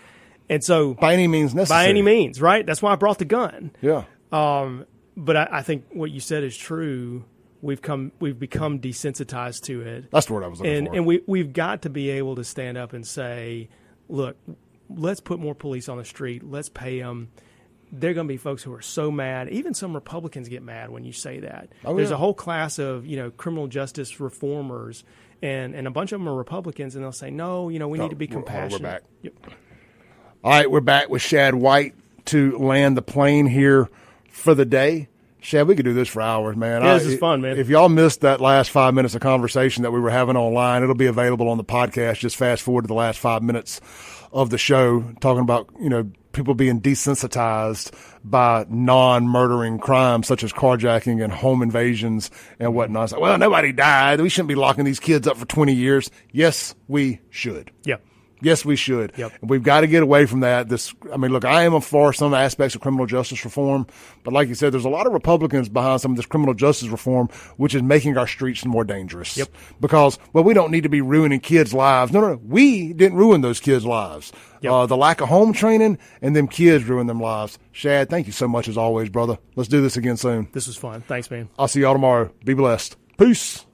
And so by any means necessary. By any means, right? That's why I brought the gun. Yeah. But I think what you said is true. We've become desensitized to it. That's the word I was looking for. And we've got to be able to stand up and say, look, let's put more police on the street. Let's pay them. There are going to be folks who are so mad. Even some Republicans get mad when you say that. There's a whole class of criminal justice reformers, and a bunch of them are Republicans, and they'll say, no, we need to be compassionate. We're back. Yep. All right, we're back with Shad White to land the plane here for the day. Shad, we could do this for hours, man. Yeah, this is fun, man. If y'all missed that last 5 minutes of conversation that we were having online, it'll be available on the podcast. Just fast forward to the last 5 minutes of the show, talking about, people being desensitized by non-murdering crimes such as carjacking and home invasions and whatnot. It's like, well, nobody died. We shouldn't be locking these kids up for 20 years. Yes, we should. Yeah. Yes, we should. Yep. And we've got to get away from that. Look, I am for some aspects of criminal justice reform, but like you said, there's a lot of Republicans behind some of this criminal justice reform, which is making our streets more dangerous. Yep. Because, we don't need to be ruining kids' lives. No. We didn't ruin those kids' lives. Yep. The lack of home training and them kids ruined them lives. Shad, thank you so much as always, brother. Let's do this again soon. This was fun. Thanks, man. I'll see y'all tomorrow. Be blessed. Peace.